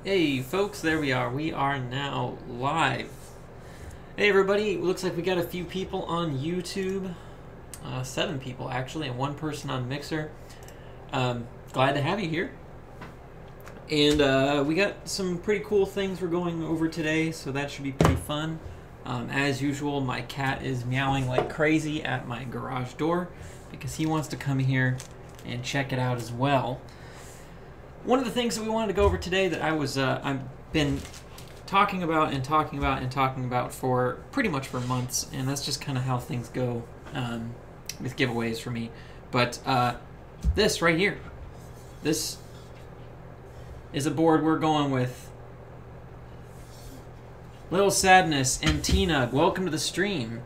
Hey folks, there we are. We are now live. Hey everybody, looks like we got a few people on YouTube. 7 people actually, and 1 person on Mixer. Glad to have you here. And we got some pretty cool things we're going over today, so that should be pretty fun. As usual, my cat is meowing like crazy at my garage door because he wants to come here and check it out as well. One of the things that we wanted to go over today that I've been talking about for pretty much for months, and that's just kind of how things go with giveaways for me. But this right here, this is a board we're going with. Little Sadness and Tina, welcome to the stream.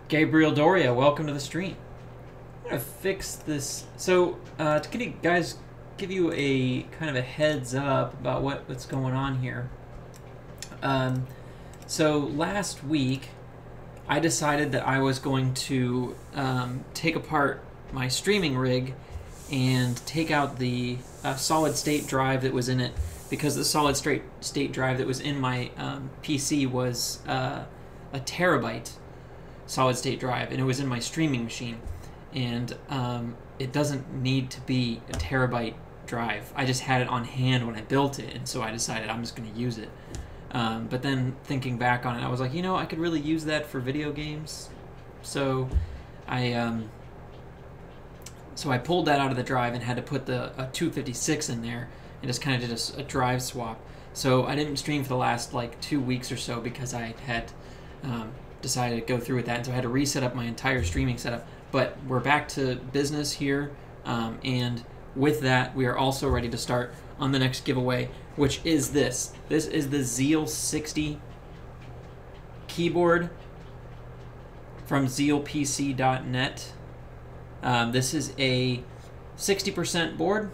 Gabriel Doria, welcome to the stream. I'm gonna fix this. So to give you a kind of a heads up about what's going on here. So last week, I decided that I was going to take apart my streaming rig and take out the solid state drive that was in it, because the solid state drive that was in my PC was a terabyte solid state drive, and it was in my streaming machine. And it doesn't need to be a terabyte drive. I just had it on hand when I built it, and so I decided I'm just going to use it. But then thinking back on it, I was like, you know, I could really use that for video games. So I pulled that out of the drive and had to put the 256 in there, and just kind of did a drive swap. So I didn't stream for the last like 2 weeks or so because I had decided to go through with that, and so I had to reset up my entire streaming setup. But we're back to business here, and with that, we are also ready to start on the next giveaway, which is this. This is the Zeal60 keyboard from zealpc.net. This is a 60% board.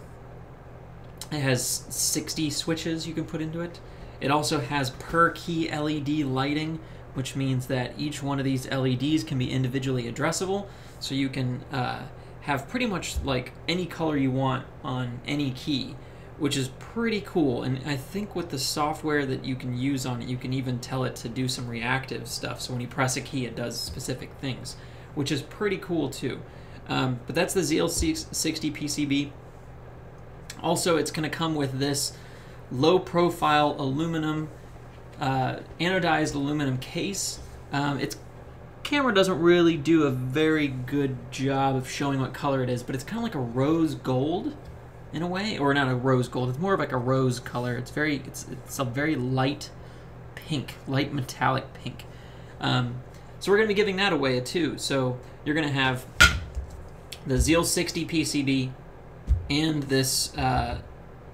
It has 60 switches you can put into it. It also has per key LED lighting, which means that each one of these LEDs can be individually addressable, so you can have pretty much like any color you want on any key, which is pretty cool. And I think with the software that you can use on it, you can even tell it to do some reactive stuff, so when you press a key it does specific things, which is pretty cool too. But that's the Zeal60 PCB. Also, it's going to come with this low profile aluminum anodized aluminum case. Its camera doesn't really do a very good job of showing what color it is, but it's kind of like a rose gold in a way, or not a rose gold. It's more of like a rose color. It's a very light pink, light metallic pink. So we're going to be giving that away too. So you're going to have the Zeal60 PCB and this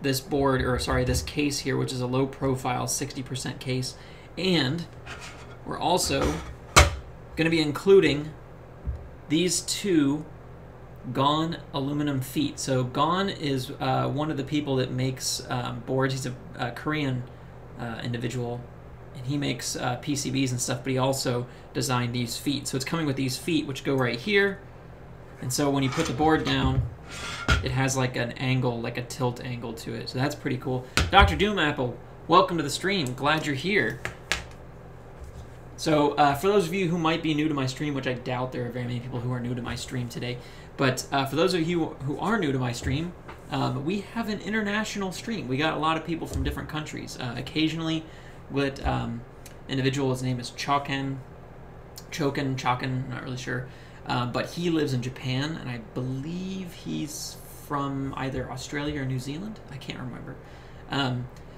this board, or sorry, this case here, which is a low profile 60% case, and we're also going to be including these 2 GON aluminum feet. So GON is one of the people that makes boards. He's a Korean individual, and he makes PCBs and stuff, but he also designed these feet. So it's coming with these feet, which go right here, and so when you put the board down, it has like an angle, like a tilt angle to it. So that's pretty cool. Dr. Doom Apple, welcome to the stream. Glad you're here. So for those of you who might be new to my stream, which I doubt there are very many people who are new to my stream today, but for those of you who are new to my stream, we have an international stream. We got a lot of people from different countries. Occasionally with individual, his name is Chokin, I'm not really sure. But he lives in Japan, and I believe he's from either Australia or New Zealand. I can't remember.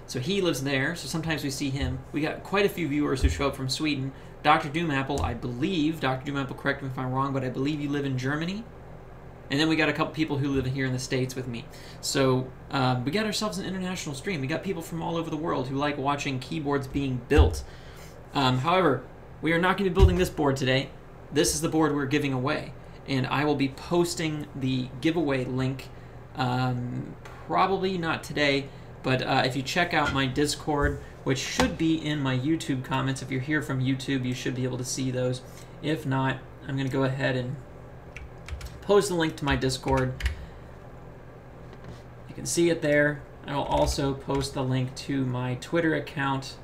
So he lives there, so sometimes we see him. We got quite a few viewers who show up from Sweden. Dr. Doomapple, I believe, Dr. Doomapple, correct me if I'm wrong, but I believe you live in Germany. And then we got a couple people who live here in the States with me. So we got ourselves an international stream. We got people from all over the world who like watching keyboards being built. However, we are not going to be building this board today. This is the board we're giving away, and I will be posting the giveaway link probably not today, but if you check out my Discord, which should be in my YouTube comments. If you're here from YouTube, you should be able to see those. If not, I'm going to go ahead and post the link to my Discord. You can see it there. I will also post the link to my Twitter account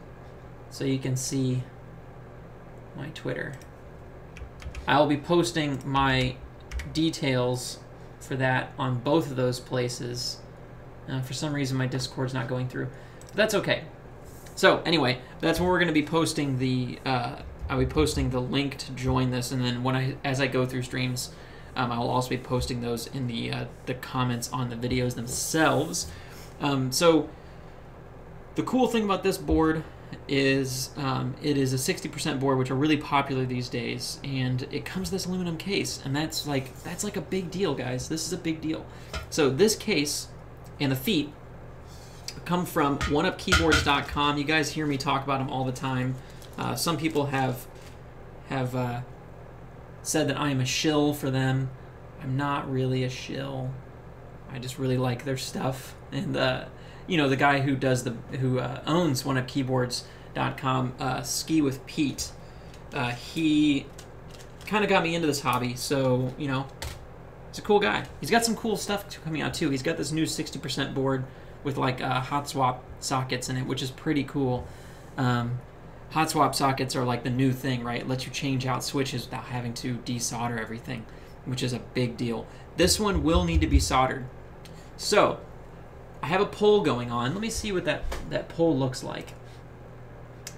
so you can see my Twitter. I will be posting my details for that on both of those places. For some reason, my Discord's not going through. But that's okay. So anyway, that's where we're going to be posting the. I'll be posting the link to join this, and then as I go through streams, I will also be posting those in the comments on the videos themselves. So the cool thing about this board is it is a 60% board, which are really popular these days, and it comes with this aluminum case, and that's like a big deal, guys. This is a big deal. So this case and the feet come from oneupkeyboards.com. You guys hear me talk about them all the time. Some people have said that I am a shill for them. I'm not really a shill. I just really like their stuff. And you know, the guy who owns oneupkeyboards.com, Ski with Pete, he kind of got me into this hobby. So, you know, he's a cool guy. He's got some cool stuff coming out too. He's got this new 60% board with like hot swap sockets in it, which is pretty cool. Hot swap sockets are like the new thing, right? It lets you change out switches without having to desolder everything, which is a big deal. This one will need to be soldered. So I have a poll going on. Let me see what that poll looks like,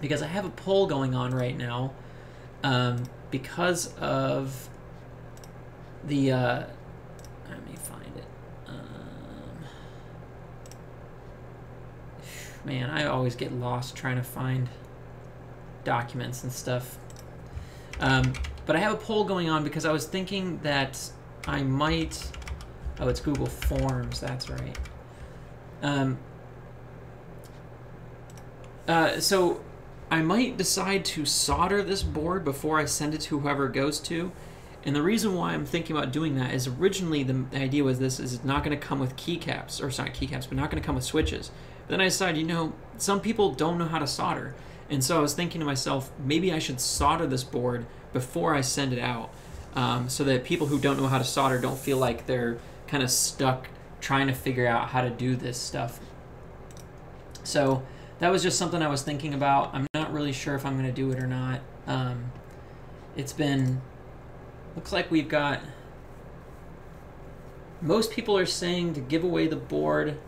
because I have a poll going on right now because of the let me find it. Man, I always get lost trying to find documents and stuff. But I have a poll going on because I was thinking that I might... Oh, it's Google Forms, that's right. So I might decide to solder this board before I send it to whoever it goes to. And the reason why I'm thinking about doing that is originally the idea was this is it's not going to come with keycaps, or it's not keycaps, but not going to come with switches. But then I decided, you know, some people don't know how to solder. And so I was thinking to myself, maybe I should solder this board before I send it out, so that people who don't know how to solder don't feel like they're kind of stuck trying to figure out how to do this stuff. So that was just something I was thinking about. I'm not really sure if I'm going to do it or not. It's been... Looks like we've got... Most people are saying to give away the board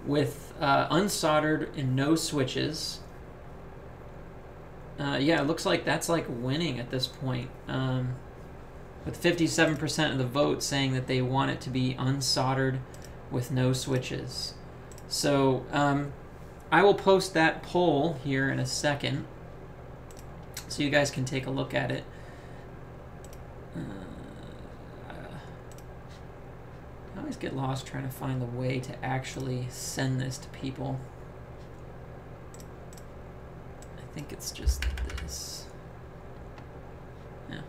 with unsoldered and no switches. Yeah, it looks like that's like winning at this point. With 57% of the vote saying that they want it to be unsoldered with no switches. So I will post that poll here in a second so you guys can take a look at it. I always get lost trying to find the way to actually send this to people. I think it's just this. Yeah.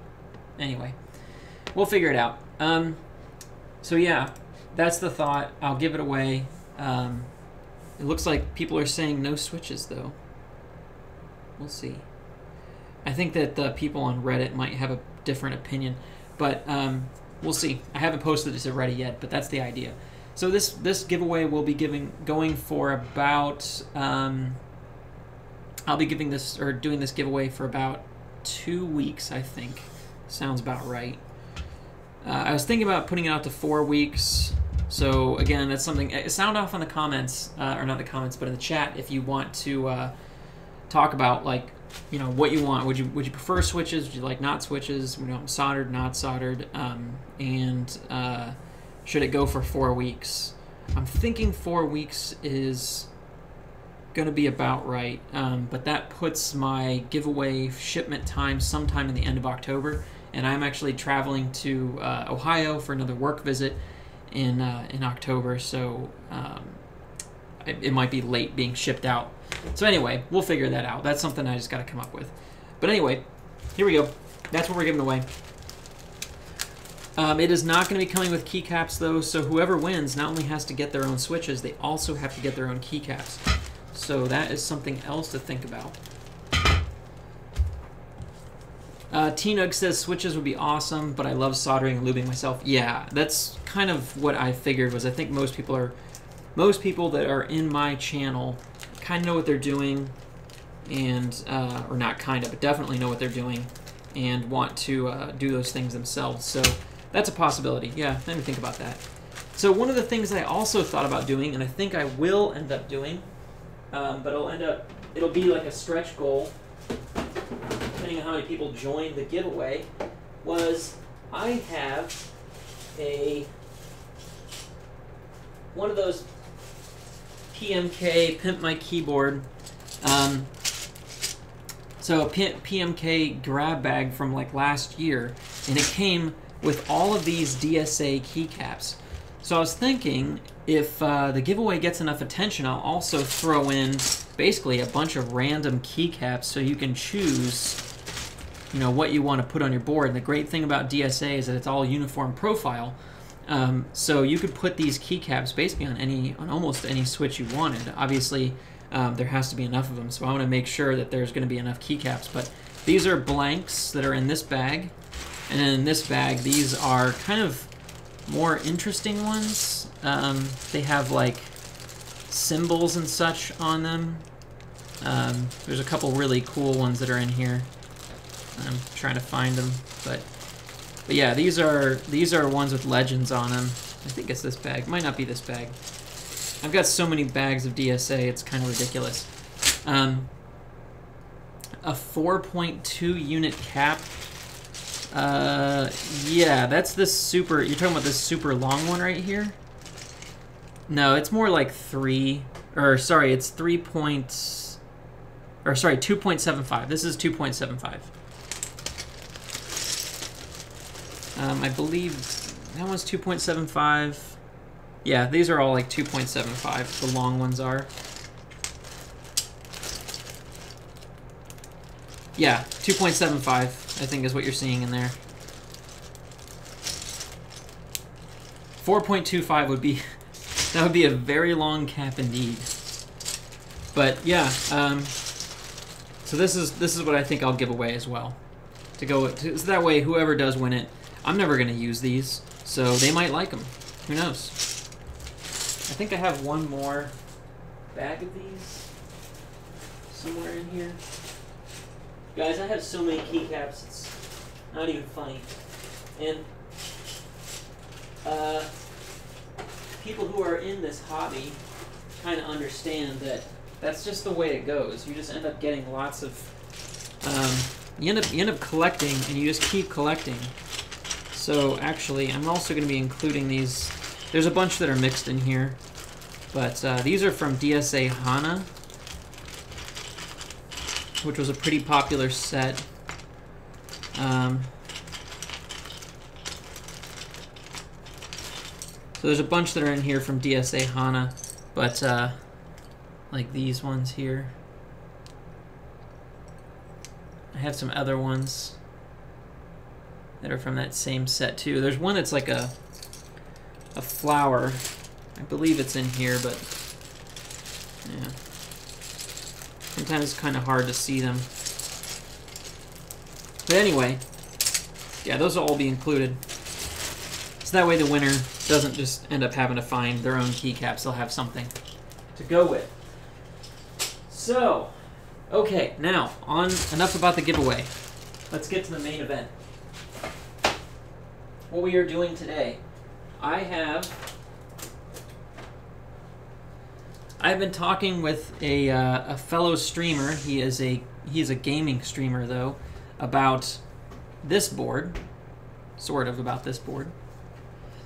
Anyway, we'll figure it out. So yeah, that's the thought. I'll give it away. It looks like people are saying no switches, though. We'll see. I think that the people on Reddit might have a different opinion, but we'll see. I haven't posted this already yet, but that's the idea. So this giveaway will be going for about... I'll be doing this giveaway for about 2 weeks, I think. Sounds about right. I was thinking about putting it out to 4 weeks. So again, that's something. Sound off in the comments, or not the comments, but in the chat if you want to talk about, like, you know, what you want. Would you prefer switches? Would you like not switches? You know, soldered, not soldered, and should it go for 4 weeks? I'm thinking 4 weeks is going to be about right, but that puts my giveaway shipment time sometime in the end of October, and I'm actually traveling to Ohio for another work visit in October, so it might be late being shipped out. So anyway, we'll figure that out. That's something I just got to come up with. But anyway, here we go. That's what we're giving away. It is not going to be coming with keycaps, though, so whoever wins not only has to get their own switches, they also have to get their own keycaps. So that is something else to think about. T-Nug says switches would be awesome, but I love soldering and lubing myself. Yeah, that's kind of what I figured. Was I think most people are most people that are in my channel kind of know what they're doing, and or not kind of, but definitely know what they're doing, and want to do those things themselves. So that's a possibility. Yeah, let me think about that. So one of the things I also thought about doing, and I think I will end up doing, but it'll be like a stretch goal, depending on how many people join the giveaway, was I have one of those PMK Pimp My Keyboard. So a PMK grab bag from like last year, and it came with all of these DSA keycaps. So I was thinking, if the giveaway gets enough attention, I'll also throw in basically a bunch of random keycaps so you can choose, you know, what you want to put on your board. And the great thing about DSA is that it's all uniform profile. So you could put these keycaps basically on almost any switch you wanted. Obviously, there has to be enough of them, so I want to make sure that there's going to be enough keycaps. But these are blanks that are in this bag, and then in this bag, these are kind of more interesting ones. They have like symbols and such on them. There's a couple really cool ones that are in here. I'm trying to find them, but yeah, these are ones with legends on them. I think it's this bag. Might not be this bag. I've got so many bags of DSA, it's kind of ridiculous. A 4.2 unit cap. Yeah, that's this super. You're talking about this super long one right here? No, it's more like 3. Or sorry, it's 2.75. This is 2.75. I believe that one's 2.75. Yeah, these are all like 2.75. The long ones are. Yeah, 2.75, I think is what you're seeing in there. 4.25 would be, that would be a very long cap indeed. But yeah, so this is what I think I'll give away as well. So that way, whoever does win it, I'm never going to use these, so they might like them. Who knows? I think I have one more bag of these somewhere in here. Guys, I have so many keycaps, it's not even funny. And people who are in this hobby kind of understand that that's just the way it goes. You just end up getting lots of... you end up collecting, and you just keep collecting. So actually, I'm also going to be including these. There's a bunch that are mixed in here, but these are from DSA Hana, which was a pretty popular set. So there's a bunch that are in here from DSA Hana, but like these ones here. I have some other ones that are from that same set too. There's one that's like a flower. I believe it's in here, but yeah. Sometimes it's kind of hard to see them. But anyway, yeah, those will all be included. So that way the winner doesn't just end up having to find their own keycaps. They'll have something to go with. So, okay, now, enough about the giveaway. Let's get to the main event. What we are doing today, I've been talking with a fellow streamer. He is a gaming streamer though, about this board, sort of about this board.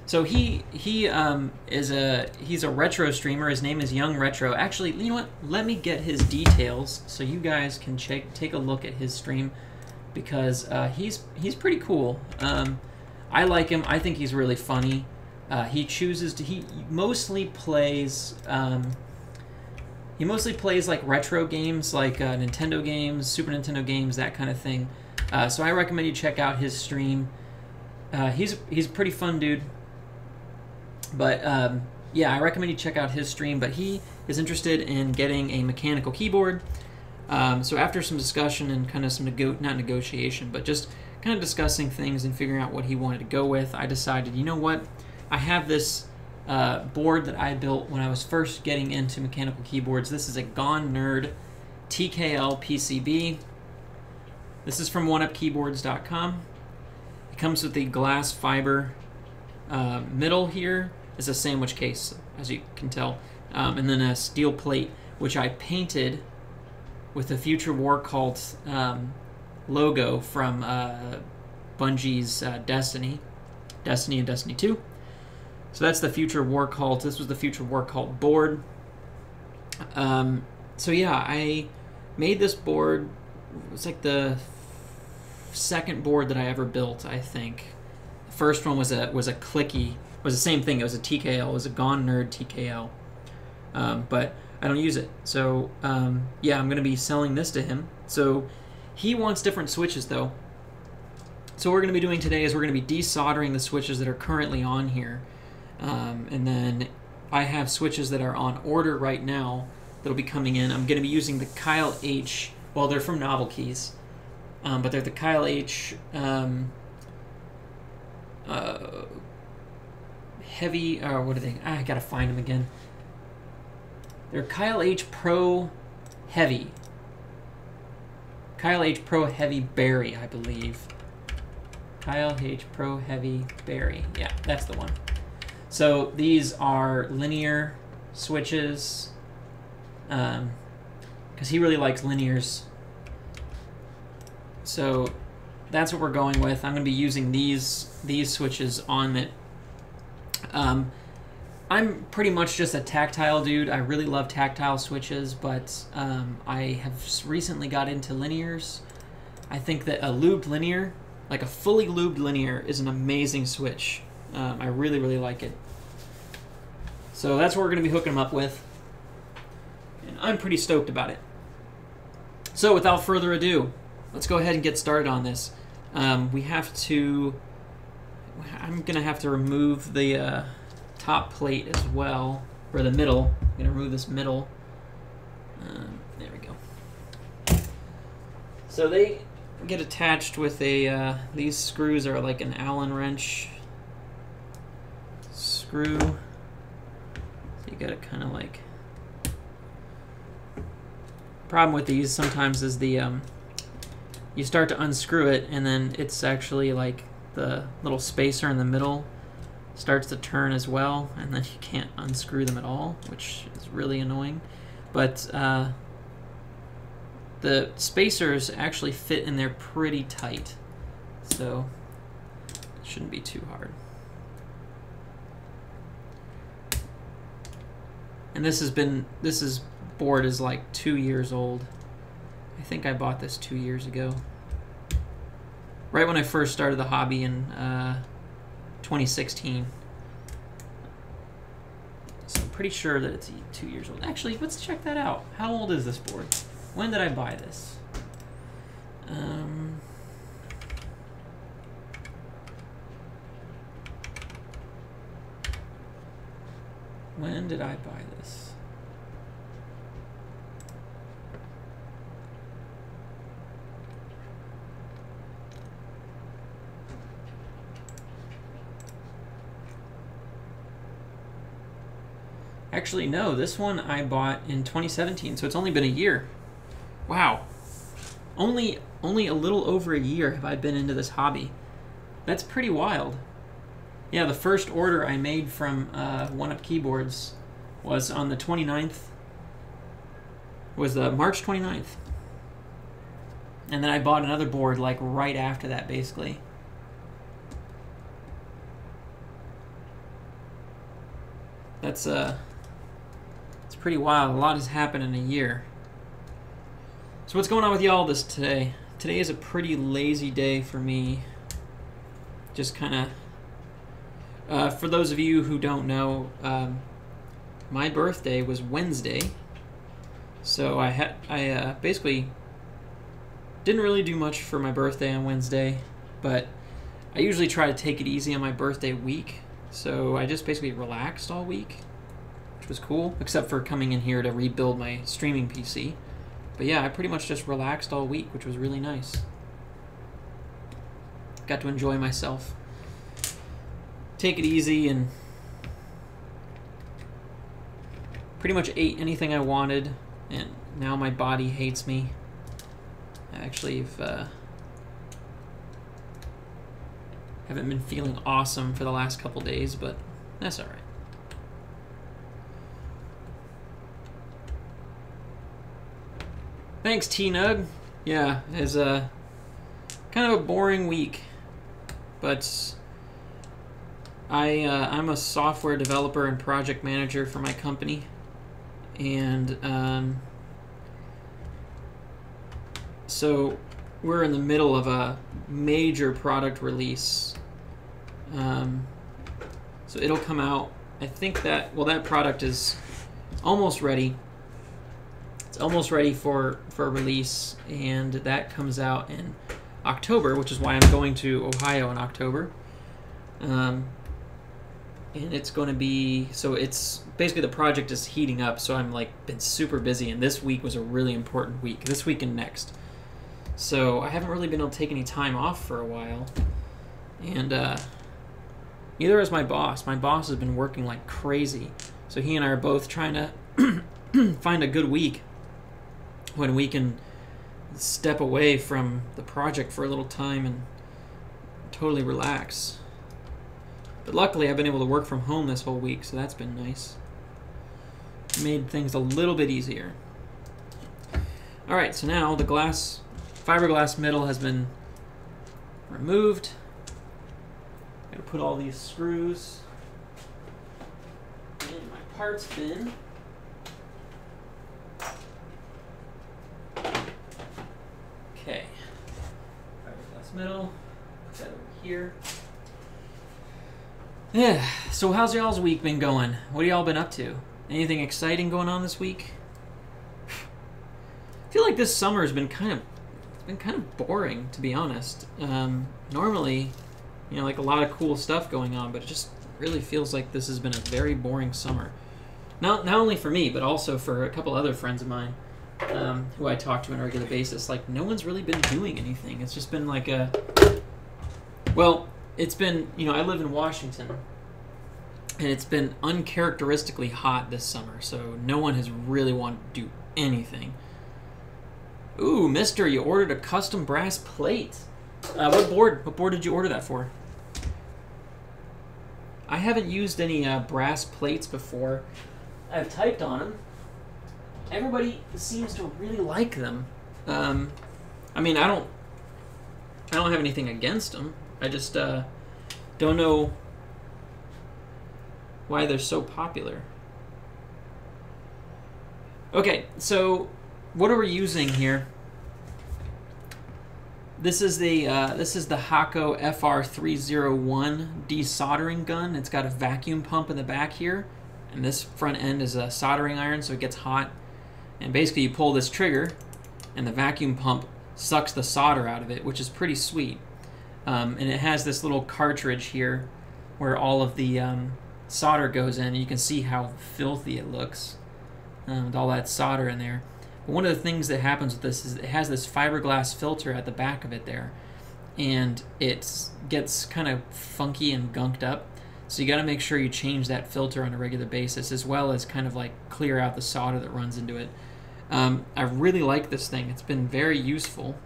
So he's a retro streamer. His name is Young Retro. Actually, you know what? Let me get his details so you guys can take a look at his stream, because he's pretty cool. I like him. I think he's really funny. He mostly plays like retro games, like Nintendo games, Super Nintendo games, that kind of thing. So I recommend you check out his stream. He's a pretty fun dude. But yeah, I recommend you check out his stream. But he is interested in getting a mechanical keyboard. So after some discussion and kind of some not negotiation, but just kind of discussing things and figuring out what he wanted to go with, I decided, you know what? I have this board that I built when I was first getting into mechanical keyboards. This is a GON NerD TKL PCB. This is from oneupkeyboards.com. It comes with the glass fiber middle here. It's a sandwich case, as you can tell, and then a steel plate, which I painted with the Future War Cult logo from Bungie's Destiny and Destiny 2. So that's the Future War Cult. This was the Future War Cult board. So yeah, I made this board. It's like the second board that I ever built, I think. The first one was a clicky. It was the same thing. It was a TKL. It was a GON NerD TKL. But I don't use it. So yeah, I'm going to be selling this to him. So he wants different switches though. So what we're going to be doing today is we're going to be desoldering the switches that are currently on here. And then I have switches that are on order right now that'll be coming in. I'm going to be using the Kyle H. Well, they're from Novel Keys, but they're the Kyle H. Heavy. What are they? I gotta find them again. They're Kyle H Pro Heavy. Kyle H Pro Heavy Berry, I believe. Kyle H Pro Heavy Berry. Yeah, that's the one. So these are linear switches, because he really likes linears. So that's what we're going with. I'm going to be using these switches on it. I'm pretty much just a tactile dude. I really love tactile switches, but I have recently got into linears. I think that a lubed linear, like a fully lubed linear, is an amazing switch. I really, really like it. So that's what we're going to be hooking them up with. And I'm pretty stoked about it. So without further ado, let's go ahead and get started on this. We have to... I'm going to have to remove the top plate as well, or the middle. I'm going to remove this middle. There we go. So they get attached with a... these screws are like an Allen wrench screw. So you got to kind of like... Problem with these sometimes is the... you start to unscrew it, and then it's actually like the little spacer in the middle starts to turn as well, and then you can't unscrew them at all, which is really annoying. But the spacers actually fit in there pretty tight, so it shouldn't be too hard. And this board is like 2 years old. I think I bought this 2 years ago. Right when I first started the hobby in 2016. So I'm pretty sure that it's 2 years old. Actually, let's check that out. How old is this board? When did I buy this? When did I buy this? Actually, no, this one I bought in 2017, so it's only been a year. Wow. Only a little over a year have I been into this hobby. That's pretty wild. Yeah, the first order I made from One Up Keyboards was on the 29th. Was March 29th. And then I bought another board like right after that, basically. That's it's pretty wild. A lot has happened in a year. So what's going on with y'all today? Today is a pretty lazy day for me. Just kind of, for those of you who don't know, my birthday was Wednesday. So I basically didn't really do much for my birthday on Wednesday, but I usually try to take it easy on my birthday week. So I just basically relaxed all week, which was cool, except for coming in here to rebuild my streaming PC. But yeah, I pretty much just relaxed all week, which was really nice. Got to enjoy myself. Take it easy and pretty much ate anything I wanted, and now my body hates me. I actually haven't been feeling awesome for the last couple days, but that's all right. Thanks, T-Nug. Yeah, it's a kind of a boring week, but I'm a software developer and project manager for my company, and so we're in the middle of a major product release. So it'll come out, I think that, well, that product is almost ready. It's almost ready for release, and that comes out in October, which is why I'm going to Ohio in October. And it's going to be, so it's basically the project is heating up, so I'm like been super busy, and this week was a really important week, this week and next. So I haven't really been able to take any time off for a while, and neither has my boss. My boss has been working like crazy, so he and I are both trying to find a good week when we can step away from the project for a little time and totally relax. But luckily I've been able to work from home this whole week, so that's been nice. Made things a little bit easier. Alright, so now the fiberglass middle has been removed. Gotta put all these screws in my parts bin. Okay. Fiberglass middle. Put that over here. Yeah, so how's y'all's week been going? What have y'all been up to? Anything exciting going on this week? I feel like this summer has been kind of boring, to be honest. Normally, you know, like a lot of cool stuff going on, but it just really feels like this has been a very boring summer. Not only for me, but also for a couple other friends of mine who I talk to on a regular basis. Like, no one's really been doing anything. It's just been like a... Well, it's been, you know, I live in Washington, and it's been uncharacteristically hot this summer, so no one has really wanted to do anything. Ooh, mister, you ordered a custom brass plate. What board did you order that for? I haven't used any brass plates before. I've typed on them. Everybody seems to really like them. I mean, I don't have anything against them. I just don't know why they're so popular. Okay, so what are we using here? This is the Hakko FR301 desoldering gun. It's got a vacuum pump in the back here, and this front end is a soldering iron, so it gets hot. And basically, you pull this trigger, and the vacuum pump sucks the solder out of it, which is pretty sweet. And it has this little cartridge here, where all of the solder goes in. And you can see how filthy it looks with all that solder in there. One of the things that happens with this is it has this fiberglass filter at the back of it there, and it gets kind of funky and gunked up, so you got to make sure you change that filter on a regular basis, as well as kind of like clear out the solder that runs into it. I really like this thing. It's been very useful.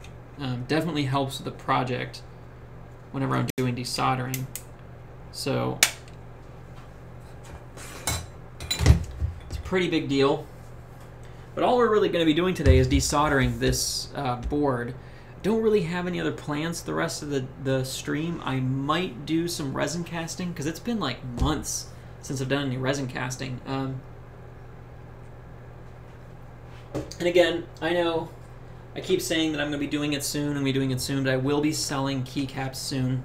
Definitely helps with the project whenever I'm doing desoldering. So it's a pretty big deal. But all we're really going to be doing today is desoldering this board. Don't really have any other plans the rest of the stream. I might do some resin casting, because it's been like months since I've done any resin casting. And again, I know I keep saying that I'm going to be doing it soon, but I will be selling keycaps soon.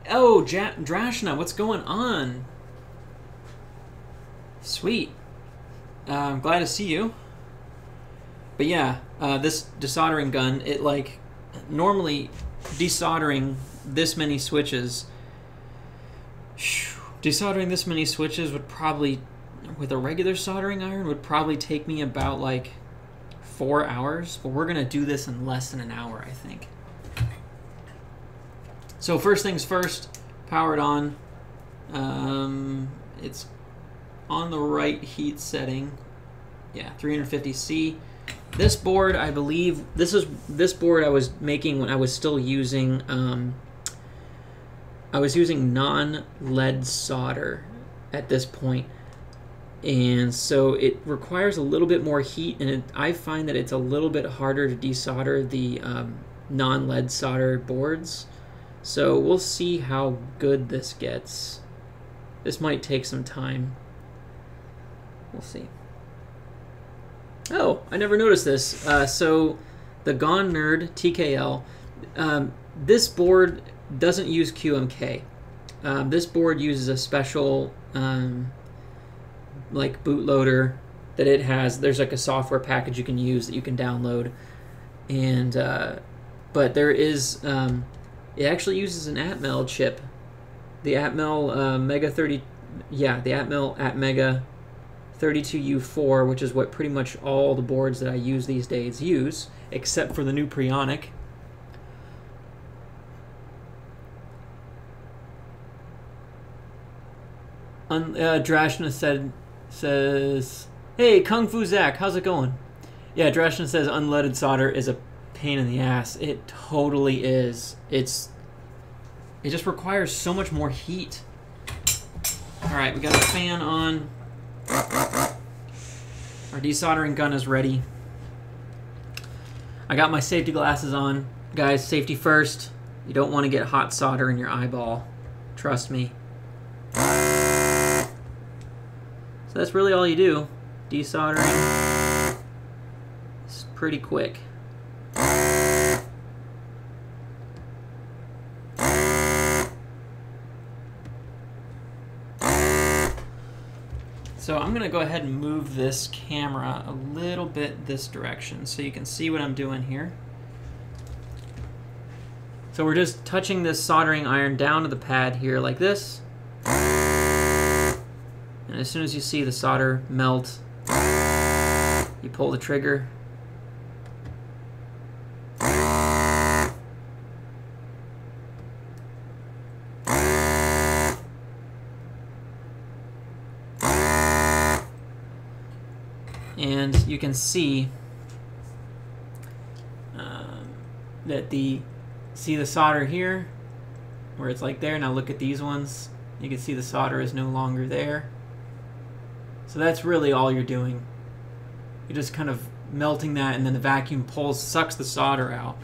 Oh, Drashna, what's going on? Sweet. I'm glad to see you. But yeah, this desoldering gun, it like, normally desoldering this many switches, would probably, with a regular soldering iron, would probably take me about like 4 hours, but we're gonna do this in less than an hour, I think. So first things first, power it on. It's on the right heat setting. Yeah, 350C. This board, I believe, this board I was making when I was still using non-lead solder at this point, and so it requires a little bit more heat, and I find that it's a little bit harder to desolder the non-lead solder boards. So we'll see how good this gets. This might take some time. We'll see. Oh, I never noticed this. So the GON NerD TKL, this board doesn't use QMK. This board uses a special like bootloader that it has. There's like a software package you can use that you can download, and but there is it actually uses an Atmel chip, the Atmel Mega 30, yeah, the Atmel Atmega 32U4, which is what pretty much all the boards that I use these days use, except for the new Prionic. Drashna says, hey, Kung Fu Zach, how's it going? Yeah, Drashna says unleaded solder is a pain in the ass. It totally is. It just requires so much more heat. Alright, we got a fan on. Our desoldering gun is ready. I got my safety glasses on. Guys, safety first. You don't want to get hot solder in your eyeball. Trust me. So that's really all you do. Desoldering. It's pretty quick. So I'm going to go ahead and move this camera a little bit this direction so you can see what I'm doing here. So we're just touching this soldering iron down to the pad here like this. And as soon as you see the solder melt, you pull the trigger. And you can see that see the solder here, where it's like there. Now look at these ones. You can see the solder is no longer there. So that's really all you're doing. You're just kind of melting that, and then the vacuum sucks the solder out.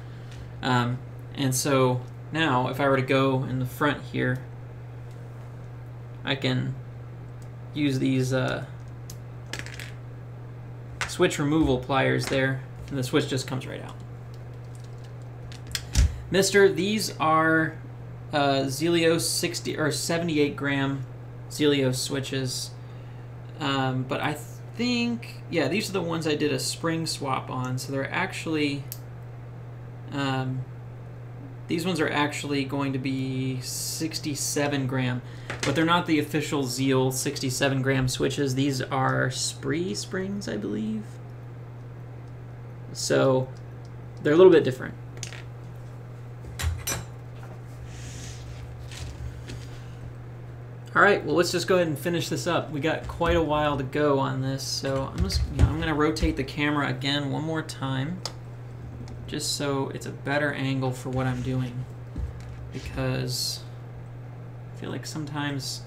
And so now, if I were to go in the front here, I can use these switch removal pliers there, and the switch just comes right out. Mister, these are Zelios 60 or 78 gram Zelios switches, but I think, yeah, these are the ones I did a spring swap on. So they're actually these ones are actually going to be 67 gram, but they're not the official Zeal 67 gram switches. These are Spree springs, I believe. So they're a little bit different. All right, well, let's just go ahead and finish this up. We got quite a while to go on this, so I'm going to rotate the camera again one more time, just so it's a better angle for what I'm doing, because I feel like sometimes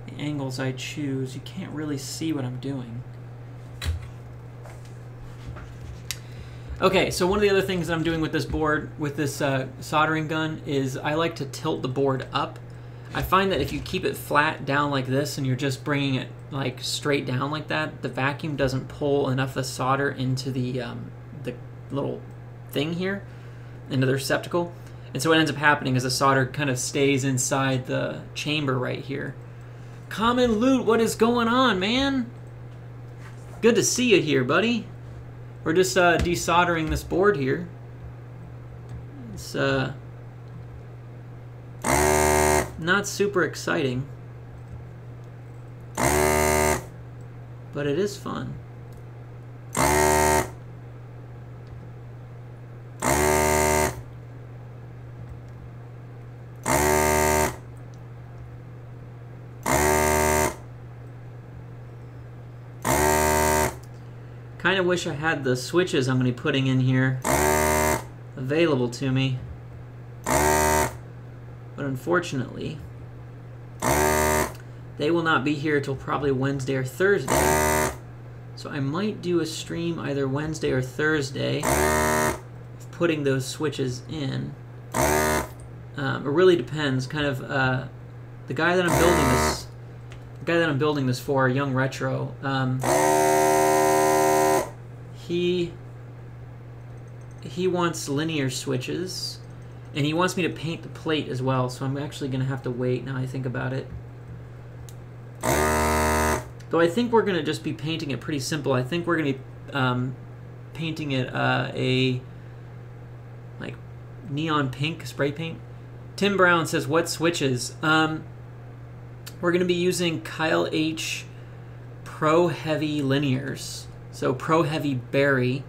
the angles I choose, you can't really see what I'm doing. Okay, so one of the other things that I'm doing with this board, with this soldering gun, is I like to tilt the board up. I find that if you keep it flat down like this and you're just bringing it like straight down like that, the vacuum doesn't pull enough of the solder into the little thing here, into the receptacle. And so what ends up happening is the solder kind of stays inside the chamber right here. Common Loot, what is going on, man? Good to see you here, buddy. We're just desoldering this board here. It's not super exciting, but it is fun. Kind of wish I had the switches I'm going to be putting in here available to me. But unfortunately, they will not be here till probably Wednesday or Thursday. So I might do a stream either Wednesday or Thursday of putting those switches in. It really depends. Kind of the guy that I'm building this for, Young Retro. He wants linear switches, and he wants me to paint the plate as well. So I'm actually going to have to wait. Now I think about it. Though I think we're going to just be painting it pretty simple. I think we're going to be painting it a like neon pink spray paint. Tim Brown says, what switches? We're going to be using Kyle H Pro Heavy Linears. So Pro Heavy Berry,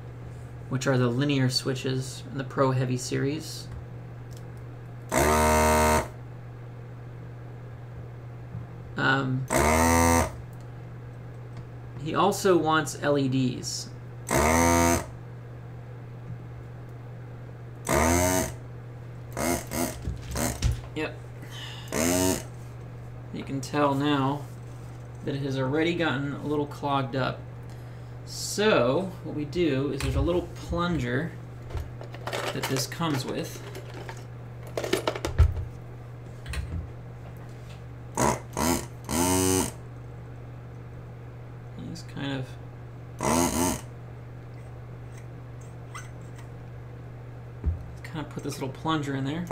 which are the linear switches in the Pro Heavy series. He also wants LEDs. Yep. You can tell now that it has already gotten a little clogged up. So what we do is there's a little plunger that this comes with. Just kind of put this little plunger in there.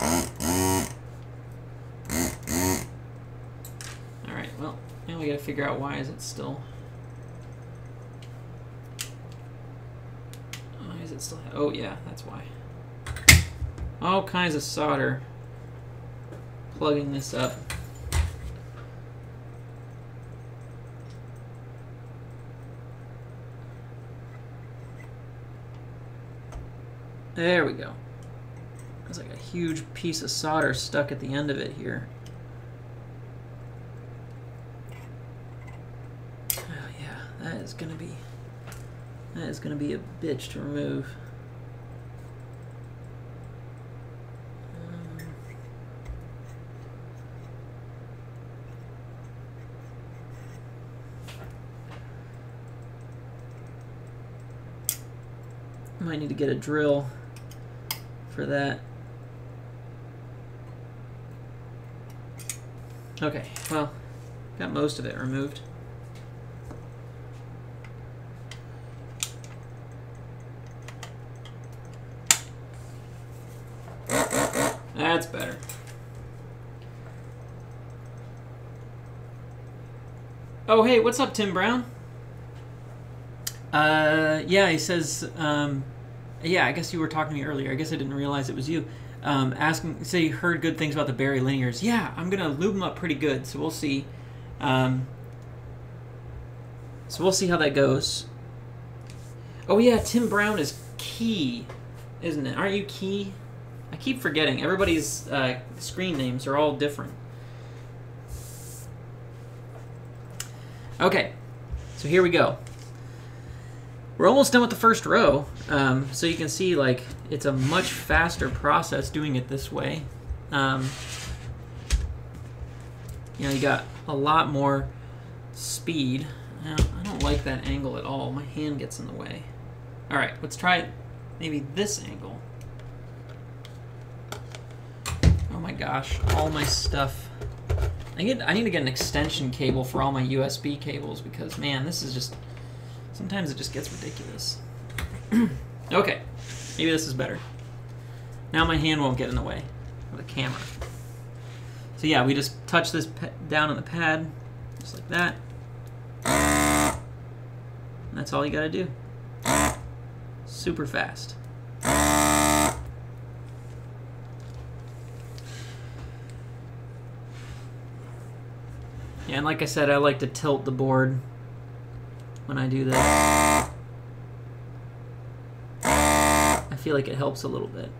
All right, well, now we got to figure out why is it still. Oh yeah, that's why. All kinds of solder plugging this up. There we go. There's like a huge piece of solder stuck at the end of it here. Oh yeah, that is gonna be a bitch to remove. Might need to get a drill for that. Okay, well, got most of it removed. That's better. Oh, hey, what's up, Tim Brown? Yeah, he says, yeah, I guess you were talking to me earlier. I guess I didn't realize it was you. Asking, say you heard good things about the Berry linears. Yeah, I'm going to lube them up pretty good, so we'll see. So we'll see how that goes. Oh, yeah, Tim Brown is Key, isn't it? Aren't you Key? I keep forgetting. Everybody's screen names are all different. Okay, so here we go. We're almost done with the first row, so you can see like it's a much faster process doing it this way. You know, you got a lot more speed. Now, I don't like that angle at all. My hand gets in the way. All right, let's try maybe this angle. Oh my gosh, all my stuff. I need to get an extension cable for all my USB cables because, man, this is just... Sometimes it just gets ridiculous. Okay, maybe this is better. Now my hand won't get in the way of the camera. So yeah, we just touch this down on the pad, just like that. And that's all you gotta do. Super fast. Yeah, and like I said, I like to tilt the board when I do that. I feel like it helps a little bit.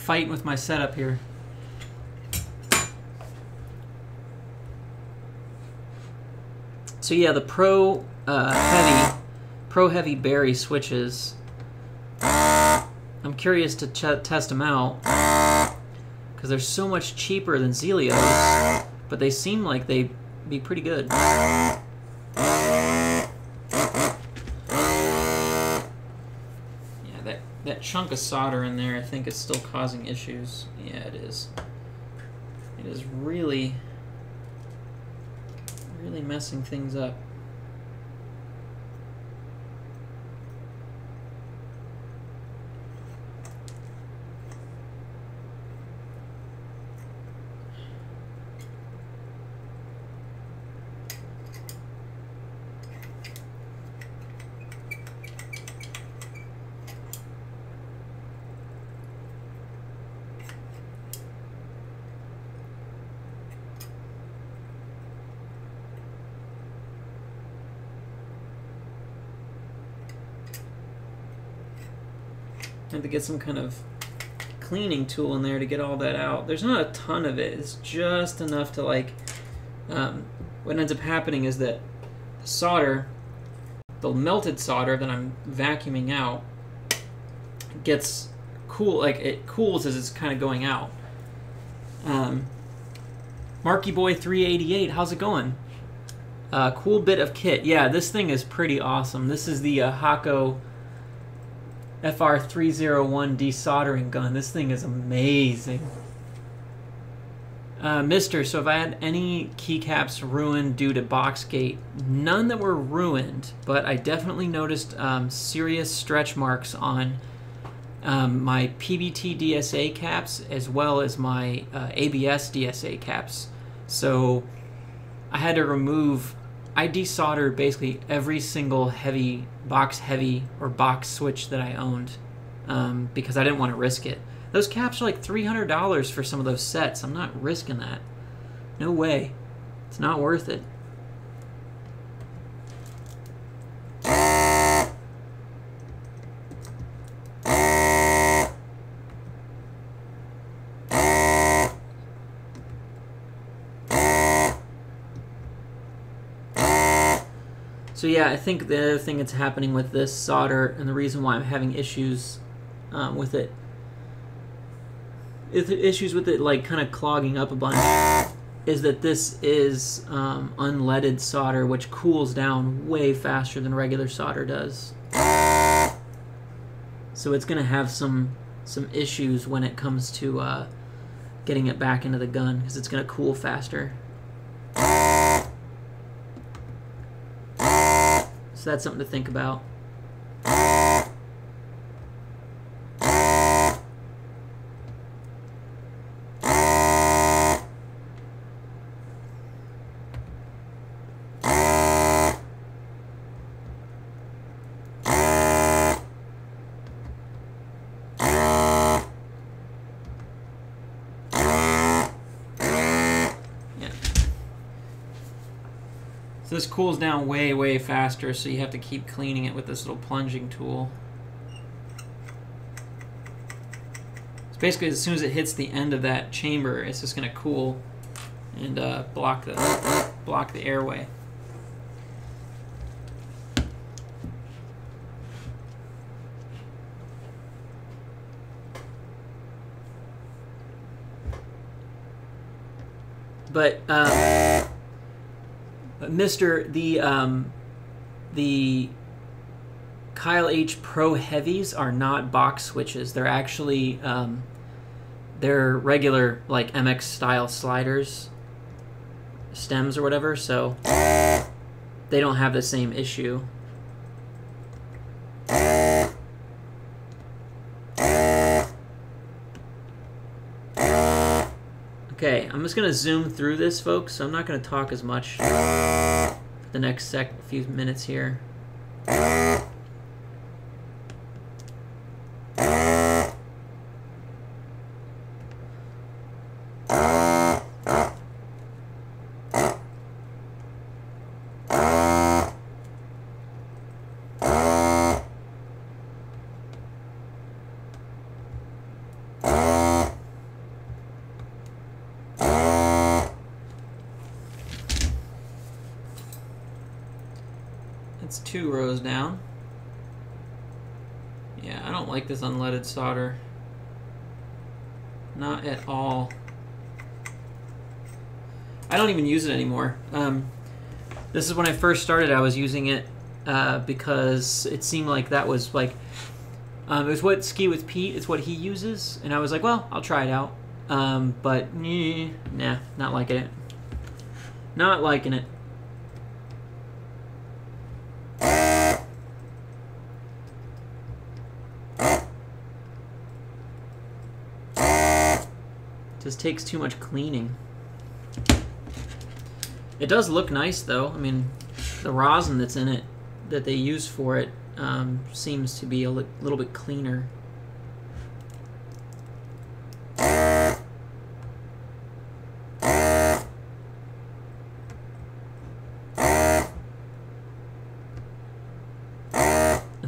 fighting with my setup here. So yeah, the Pro Heavy Berry switches. I'm curious to test them out because they're so much cheaper than Zelios, but they seem like they'd be pretty good. Yeah, that chunk of solder in there, I think, is still causing issues. Yeah, it is. It is really messing things up. I have to get some kind of cleaning tool in there to get all that out. There's not a ton of it. It's just enough to, like, what ends up happening is that the solder, the melted solder that I'm vacuuming out, gets cool, like it cools as it's kind of going out. Marky Boy 388, how's it going? Cool bit of kit. Yeah, this thing is pretty awesome. This is the Hako FR301 desoldering gun. This thing is amazing. Mister, so if I had any keycaps ruined due to Boxgate, none that were ruined, but I definitely noticed serious stretch marks on my PBT DSA caps as well as my ABS DSA caps. So I had to remove, I desoldered basically every single box switch that I owned because I didn't want to risk it. Those caps are like $300 for some of those sets. I'm not risking that. No way. It's not worth it. So yeah, I think the other thing that's happening with this solder, and the reason why I'm having issues with it, like kind of clogging up a bunch, is that this is unleaded solder, which cools down way faster than regular solder does. So it's going to have some issues when it comes to getting it back into the gun, because it's going to cool faster. So that's something to think about. So this cools down way, way faster, so you have to keep cleaning it with this little plunging tool. So basically, as soon as it hits the end of that chamber, it's just going to cool and block the airway. But Mister, the Kyle H Pro Heavies are not box switches. They're actually they're regular, like, MX style sliders, stems or whatever. So they don't have the same issue. Okay, I'm just going to zoom through this, folks, so I'm not going to talk as much for the next few minutes here. That's 2 rows down. Yeah, I don't like this unleaded solder. Not at all. I don't even use it anymore. This is when I first started. I was using it because it seemed like that was like it was what Ski with Pete. It's what he uses, and I was like, well, I'll try it out. But nah, not liking it. Not liking it. Just takes too much cleaning. It does look nice though. I mean, the rosin that's in it, that they use for it, seems to be a little bit cleaner. I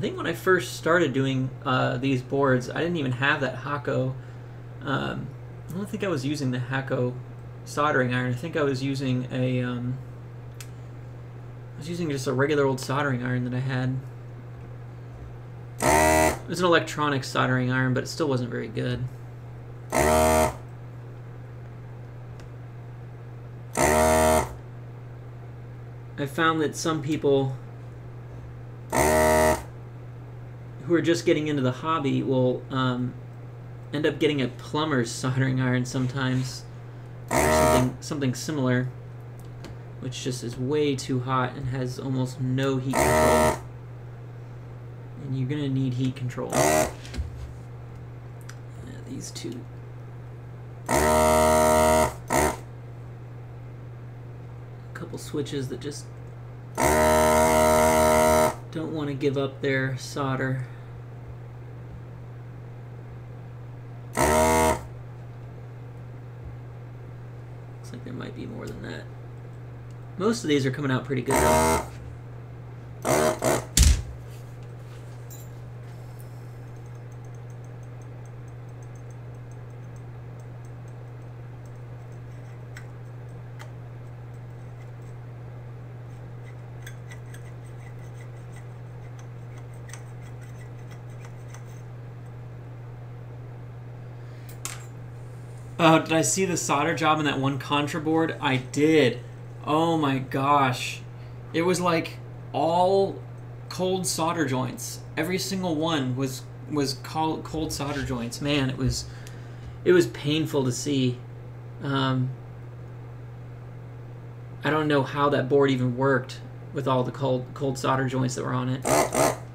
think when I first started doing these boards, I didn't even have that Hakko. I don't think I was using the Hakko soldering iron. I think I was using a just a regular old soldering iron that I had. It was an electronic soldering iron, but it still wasn't very good. I found that some people who are just getting into the hobby will end up getting a plumber's soldering iron sometimes, or something similar, which just is way too hot and has almost no heat control. And you're gonna need heat control. Yeah, these two. A couple switches that just don't want to give up their solder. Looks like there might be more than that. Most of these are coming out pretty good though. Oh, did I see the solder job in that one Contra board? I did. Oh my gosh. It was like all cold solder joints. Every single one was cold solder joints. Man, it was painful to see. I don't know how that board even worked with all the cold solder joints that were on it.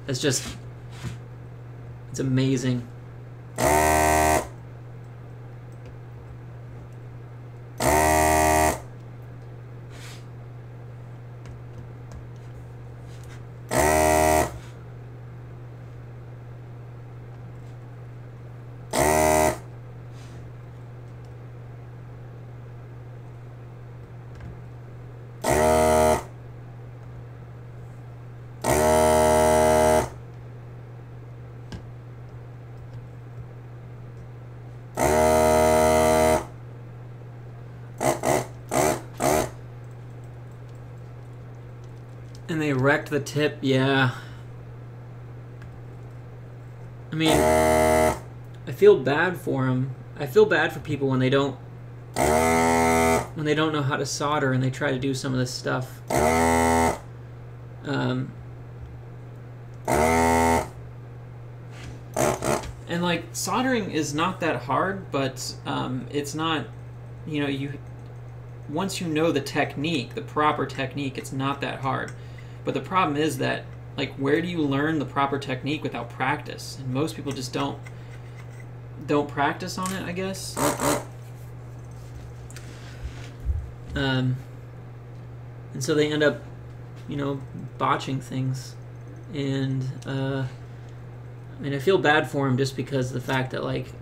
It's amazing. And they wrecked the tip, yeah. I mean, I feel bad for them. I feel bad for people when they don't know how to solder and they try to do some of this stuff. And like, soldering is not that hard, but it's not, you know, once you know the technique, the proper technique, it's not that hard. But the problem is that, like, where do you learn the proper technique without practice? And most people just don't practice on it, I guess. And so they end up, you know, botching things. And I mean, I feel bad for them just because of the fact that, like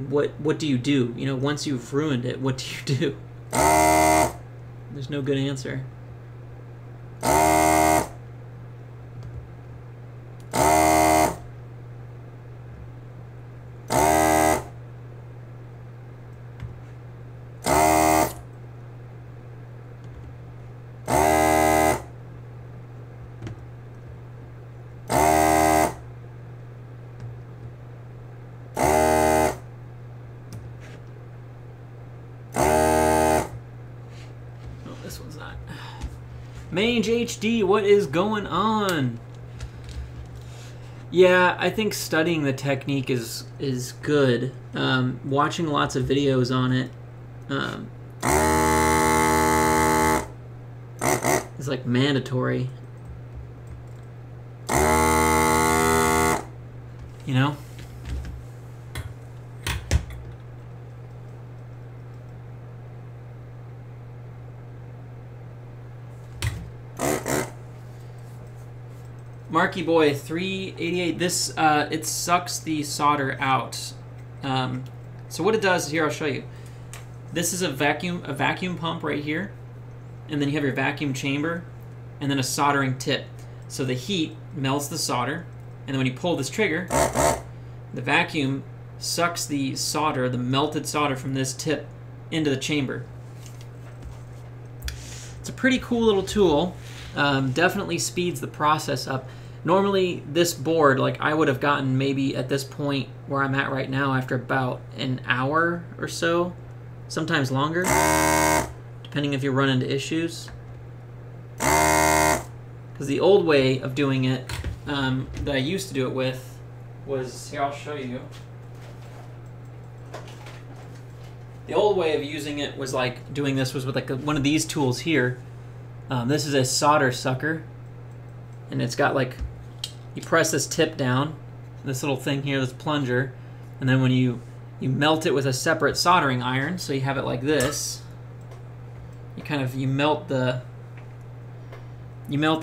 what do you do? You know, once you've ruined it, what do you do? There's no good answer. Mange HD, what is going on? Yeah, I think studying the technique is good. Watching lots of videos on it is like mandatory. You know? Marky Boy 388. This it sucks the solder out. So what it does is, here I'll show you. This is a vacuum pump right here, and then you have your vacuum chamber, and then a soldering tip. So the heat melts the solder, and then when you pull this trigger, the vacuum sucks the solder, the melted solder from this tip, into the chamber. It's a pretty cool little tool. Definitely speeds the process up. Normally, this board, like I would have gotten maybe at this point where I'm at right now after about an hour or so, sometimes longer, depending if you run into issues. Because the old way of doing it, that I used to do it with, was, here I'll show you. The old way of using it was like doing this was with like one of these tools here. This is a solder sucker, and it's got like, you press this tip down, this little thing here, this plunger, and then when you melt it with a separate soldering iron, so you have it like this, you melt the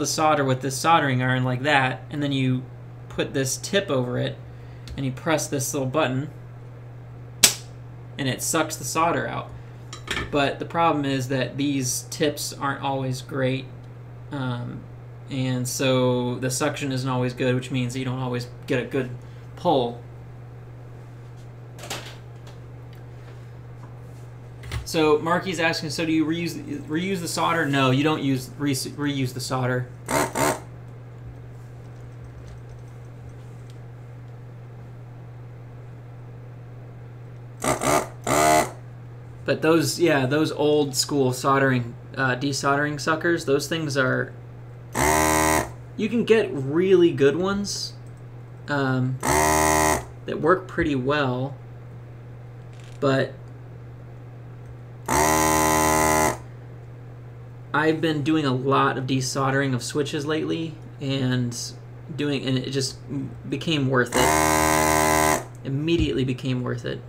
solder with this soldering iron like that, and then you put this tip over it, and you press this little button, and it sucks the solder out. But the problem is that these tips aren't always great, and so the suction isn't always good, which means that you don't always get a good pull. So Marky's asking, so do you reuse the solder? No, you don't reuse the solder. But those old school soldering, desoldering suckers, those things are, you can get really good ones that work pretty well, but I've been doing a lot of desoldering of switches lately, and it just became worth it. Immediately became worth it.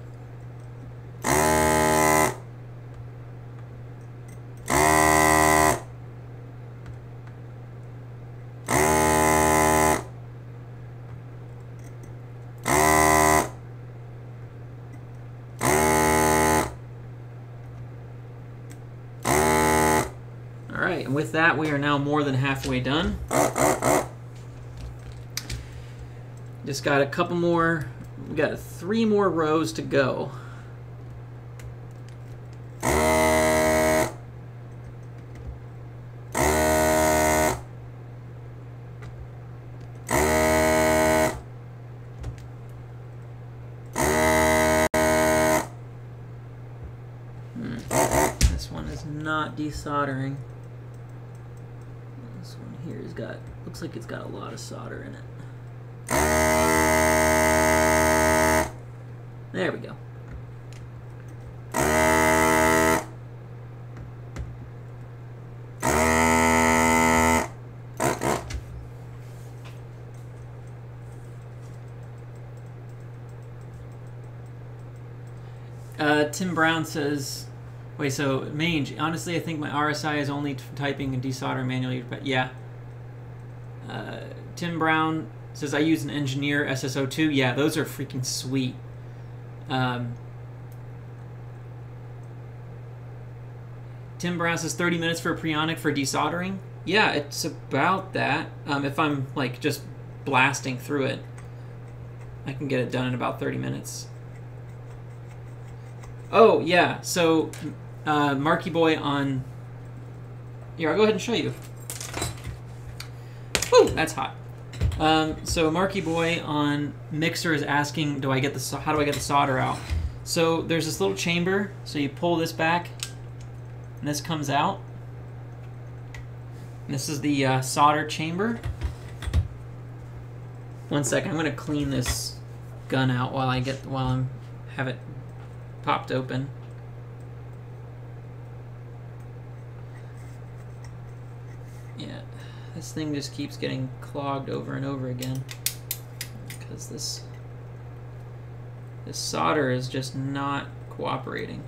And with that, we are now more than halfway done. Just got a couple more, we got 3 more rows to go. This one is not desoldering. This one here has got, looks like it's got a lot of solder in it. There we go. Tim Brown says, wait, so Mange, honestly, I think my RSI is only typing and desoldering manually, but yeah. Tim Brown says, I use an Engineer SSO2. Yeah, those are freaking sweet. Tim Brown says 30 minutes for a Prionic for desoldering. Yeah, it's about that. If I'm like just blasting through it, I can get it done in about 30 minutes. Oh, yeah, so Marky Boy on... Here, I'll go ahead and show you. Woo, that's hot. So Marky Boy on Mixer is asking, how do I get the solder out? So there's this little chamber, so you pull this back, and this comes out. This is the solder chamber. One second, I'm gonna clean this gun out while I have it popped open. Yeah, this thing just keeps getting clogged over and over again because this solder is just not cooperating.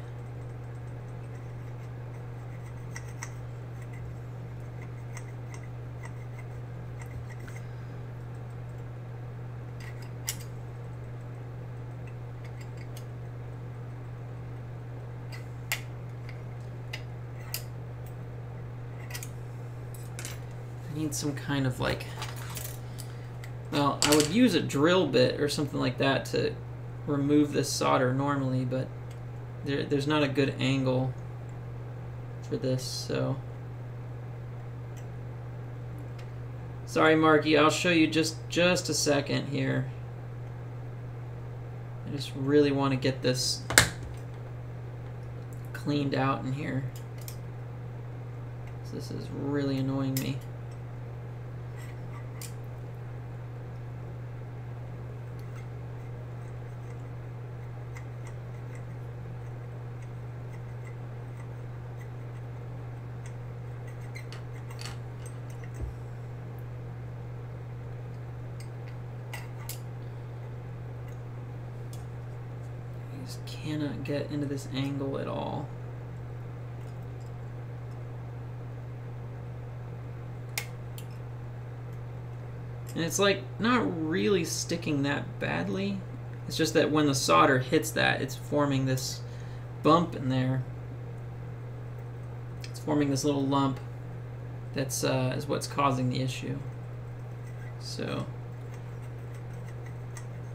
I need some kind of like, well, I would use a drill bit or something like that to remove this solder normally, but there's not a good angle for this, so sorry, Marky. I'll show you just a second here. I just really want to get this cleaned out in here. This is really annoying me. Cannot get into this angle at all. And it's like not really sticking that badly. It's just that when the solder hits that, it's forming this bump in there. It's forming this little lump that's is what's causing the issue. So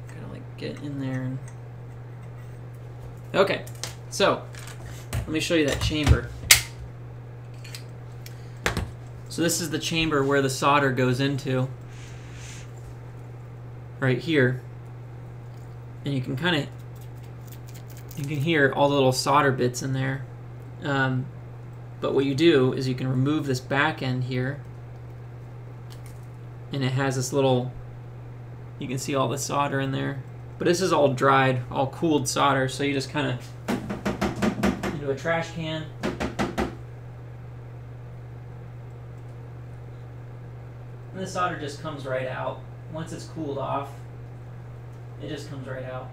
gotta like get in there and okay, so let me show you that chamber. So this is the chamber where the solder goes into, right here, and you can hear all the little solder bits in there. But what you do is you can remove this back end here, and it has this little, you can see all the solder in there. But this is all dried, all cooled solder, so you just kind of into a trash can. And the solder just comes right out. Once it's cooled off, it just comes right out.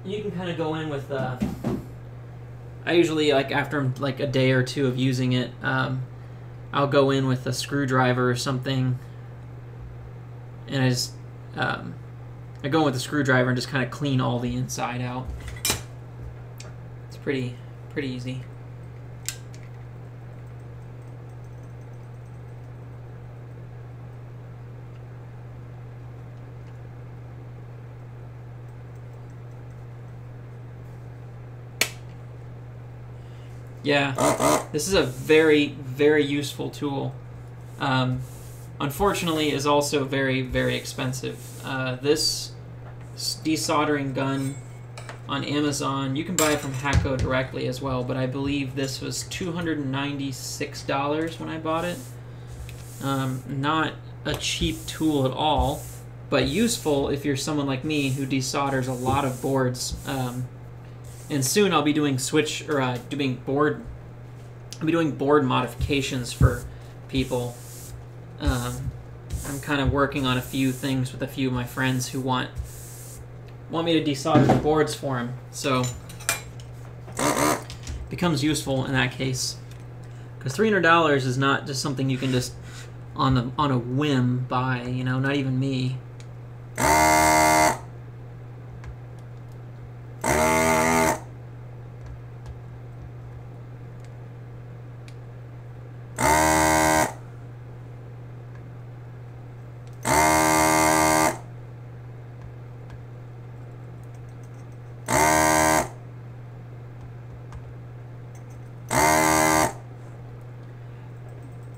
You can kind of go in with, I usually, like after like a day or two of using it, I'll go in with a screwdriver or something, and I go in with a screwdriver and just kind of clean all the inside out. It's pretty easy. Yeah, this is a very useful tool. Unfortunately, is also very expensive. This desoldering gun on Amazon, you can buy it from Hacko directly as well, but I believe this was $296 when I bought it. Not a cheap tool at all, but useful if you're someone like me who desolders a lot of boards. And soon I'll be doing board modifications for people. I'm kind of working on a few things with a few of my friends who want me to desolder the boards for them. So it becomes useful in that case, because $300 is not just something you can just on a whim buy. You know, not even me.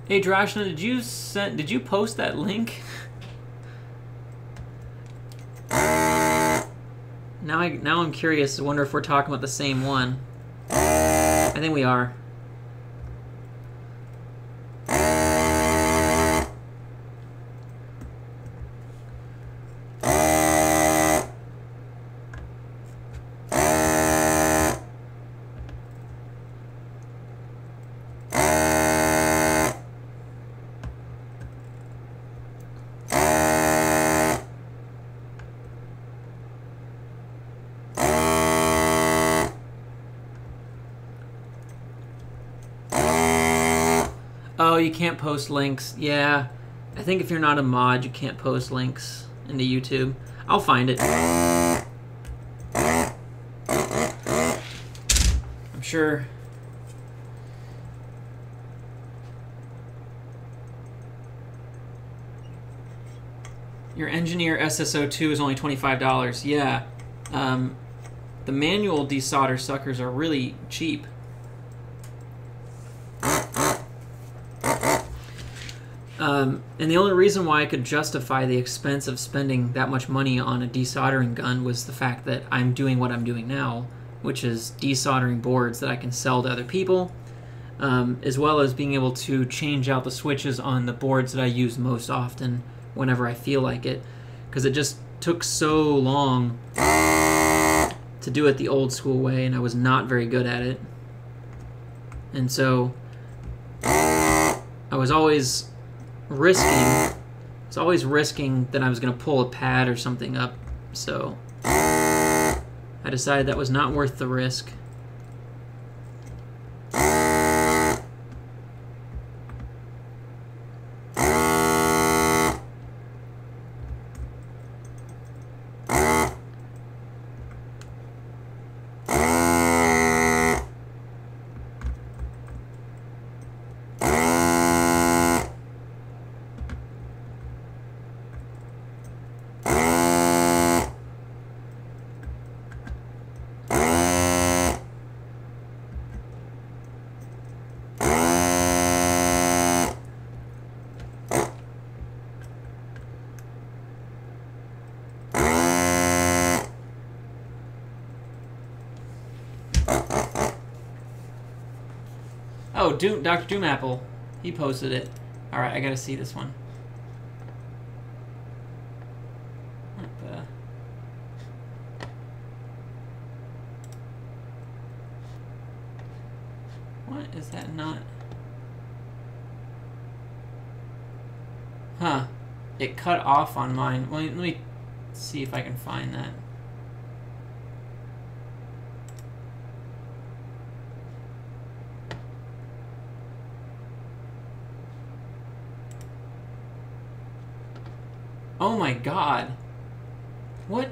Hey Drashna, did you post that link? Now I'm curious. I wonder if we're talking about the same one. I think we are. Oh, you can't post links. Yeah. I think if you're not a mod, you can't post links into YouTube. I'll find it. I'm sure. Your Engineer SSO2 is only $25. Yeah. The manual desolder suckers are really cheap. And the only reason why I could justify the expense of spending that much money on a desoldering gun was the fact that I'm doing what I'm doing now, which is desoldering boards that I can sell to other people, as well as being able to change out the switches on the boards that I use most often whenever I feel like it, because it just took so long to do it the old school way, and I was not very good at it. And so I was always risking that I was going to pull a pad or something up, so I decided that was not worth the risk. Oh, Dr. Doomapple. He posted it. Alright, I gotta see this one. What is that not? Huh. It cut off on mine. Well, let me see if I can find that. Oh my god. What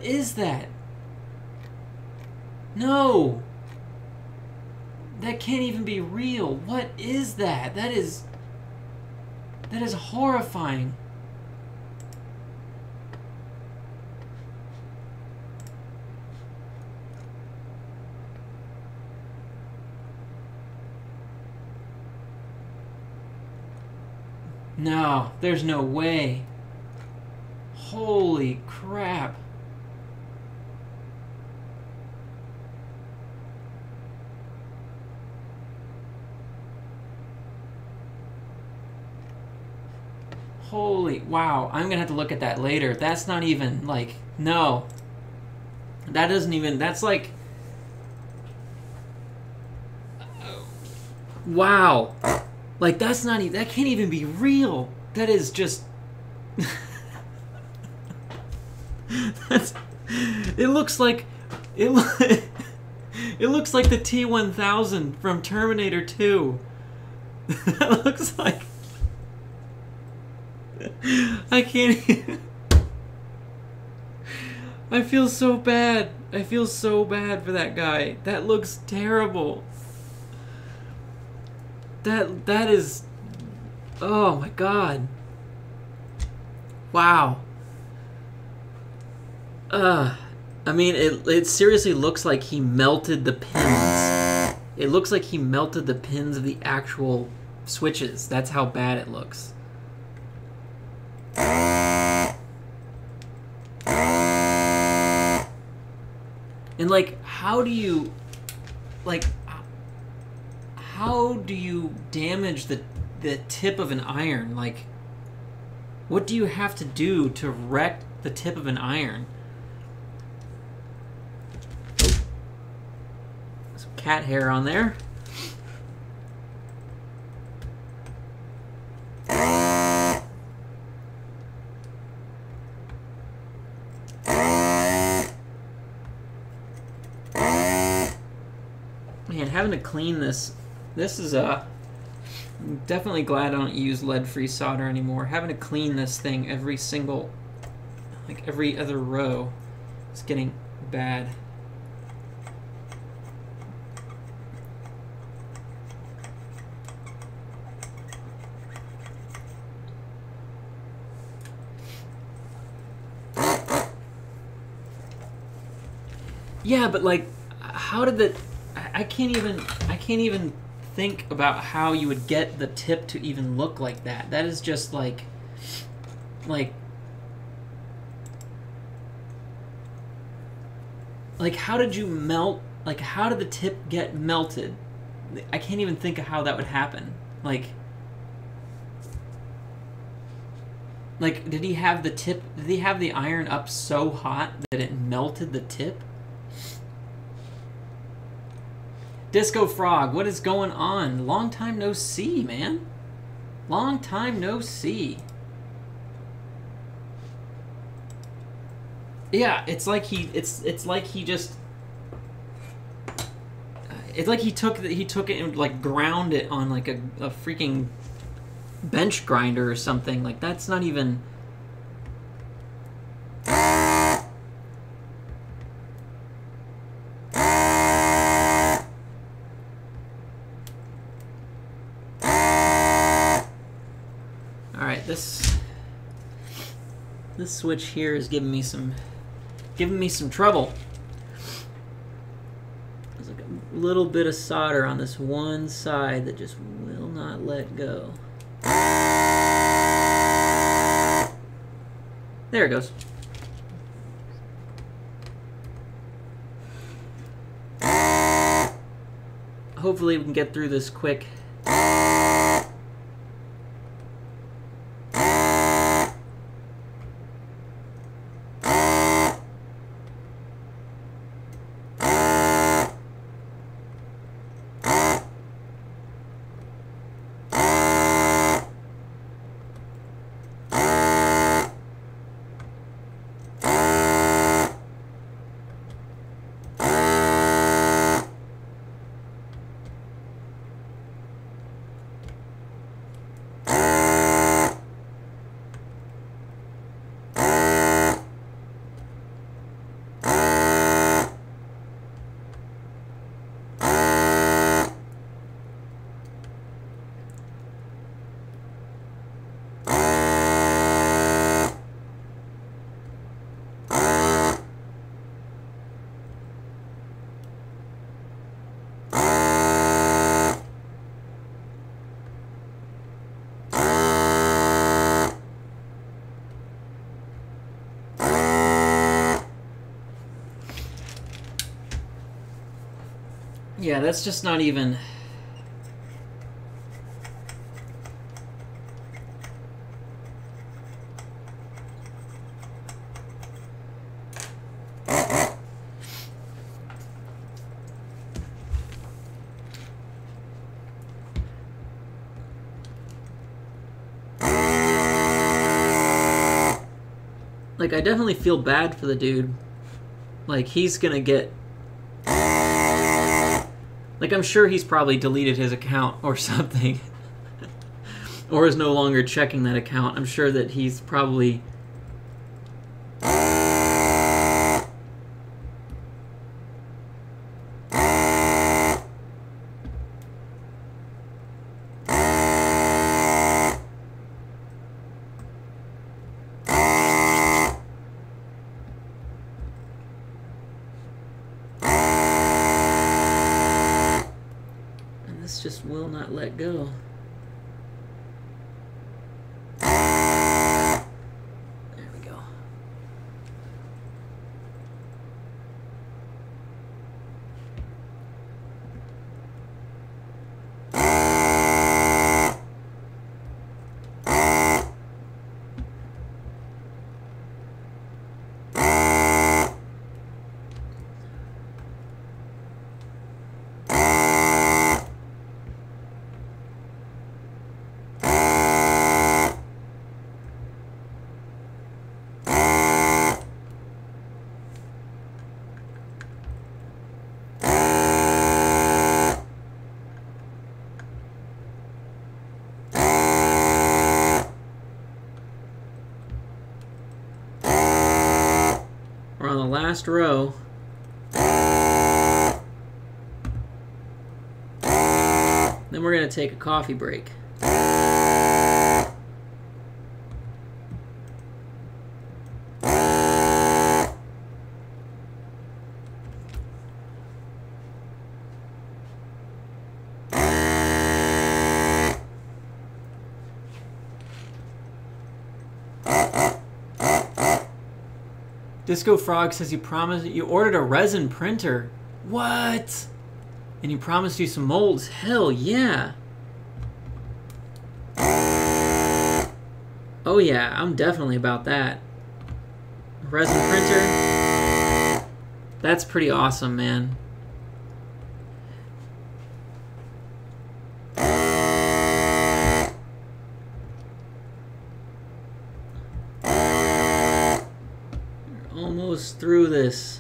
is that? No. That can't even be real. What is that? That is horrifying. No, there's no way. Holy crap. Holy, wow. I'm gonna have to look at that later. That's not even, like, no. That doesn't even, that's like... Wow. Like, that's not even, that can't even be real. That is just... That's... It looks like... It looks like the T-1000 from Terminator 2. That looks like... I can't even... I feel so bad. I feel so bad for that guy. That looks terrible. That is... Oh my god. Wow. I mean, it seriously looks like he melted the pins. It looks like he melted the pins of the actual switches. That's how bad it looks. And like, how do you damage the tip of an iron? Like, what do you have to do to wreck the tip of an iron? Some cat hair on there. Man, having to clean this is I'm definitely glad I don't use lead-free solder anymore. Having to clean this thing every other row is getting bad. Yeah, but like, how did the... I can't even think about how you would get the tip to even look like that. That is just like how did you melt? Like, how did the tip get melted? I can't even think of how that would happen. Like, did he have the tip? Did he have the iron up so hot that it melted the tip? Disco Frog, what is going on? Long time no see, man. Long time no see. Yeah, it's like he took it and like ground it on like a freaking bench grinder or something. Like, that's not even... This switch here is giving me some trouble. There's like a little bit of solder on this one side that just will not let go. There it goes. Hopefully we can get through this quick. Yeah, that's just not even... Like, I definitely feel bad for the dude. Like, he's gonna get... Like, I'm sure he's probably deleted his account or something. Or is no longer checking that account. I'm sure that he's probably... just will not let go. There we go. last row. Then we're going to take a coffee break. Disco Frog says you ordered a resin printer. What? And he promised you some molds. Hell yeah. Oh yeah, I'm definitely about that. Resin printer. That's pretty awesome, man. Almost through this.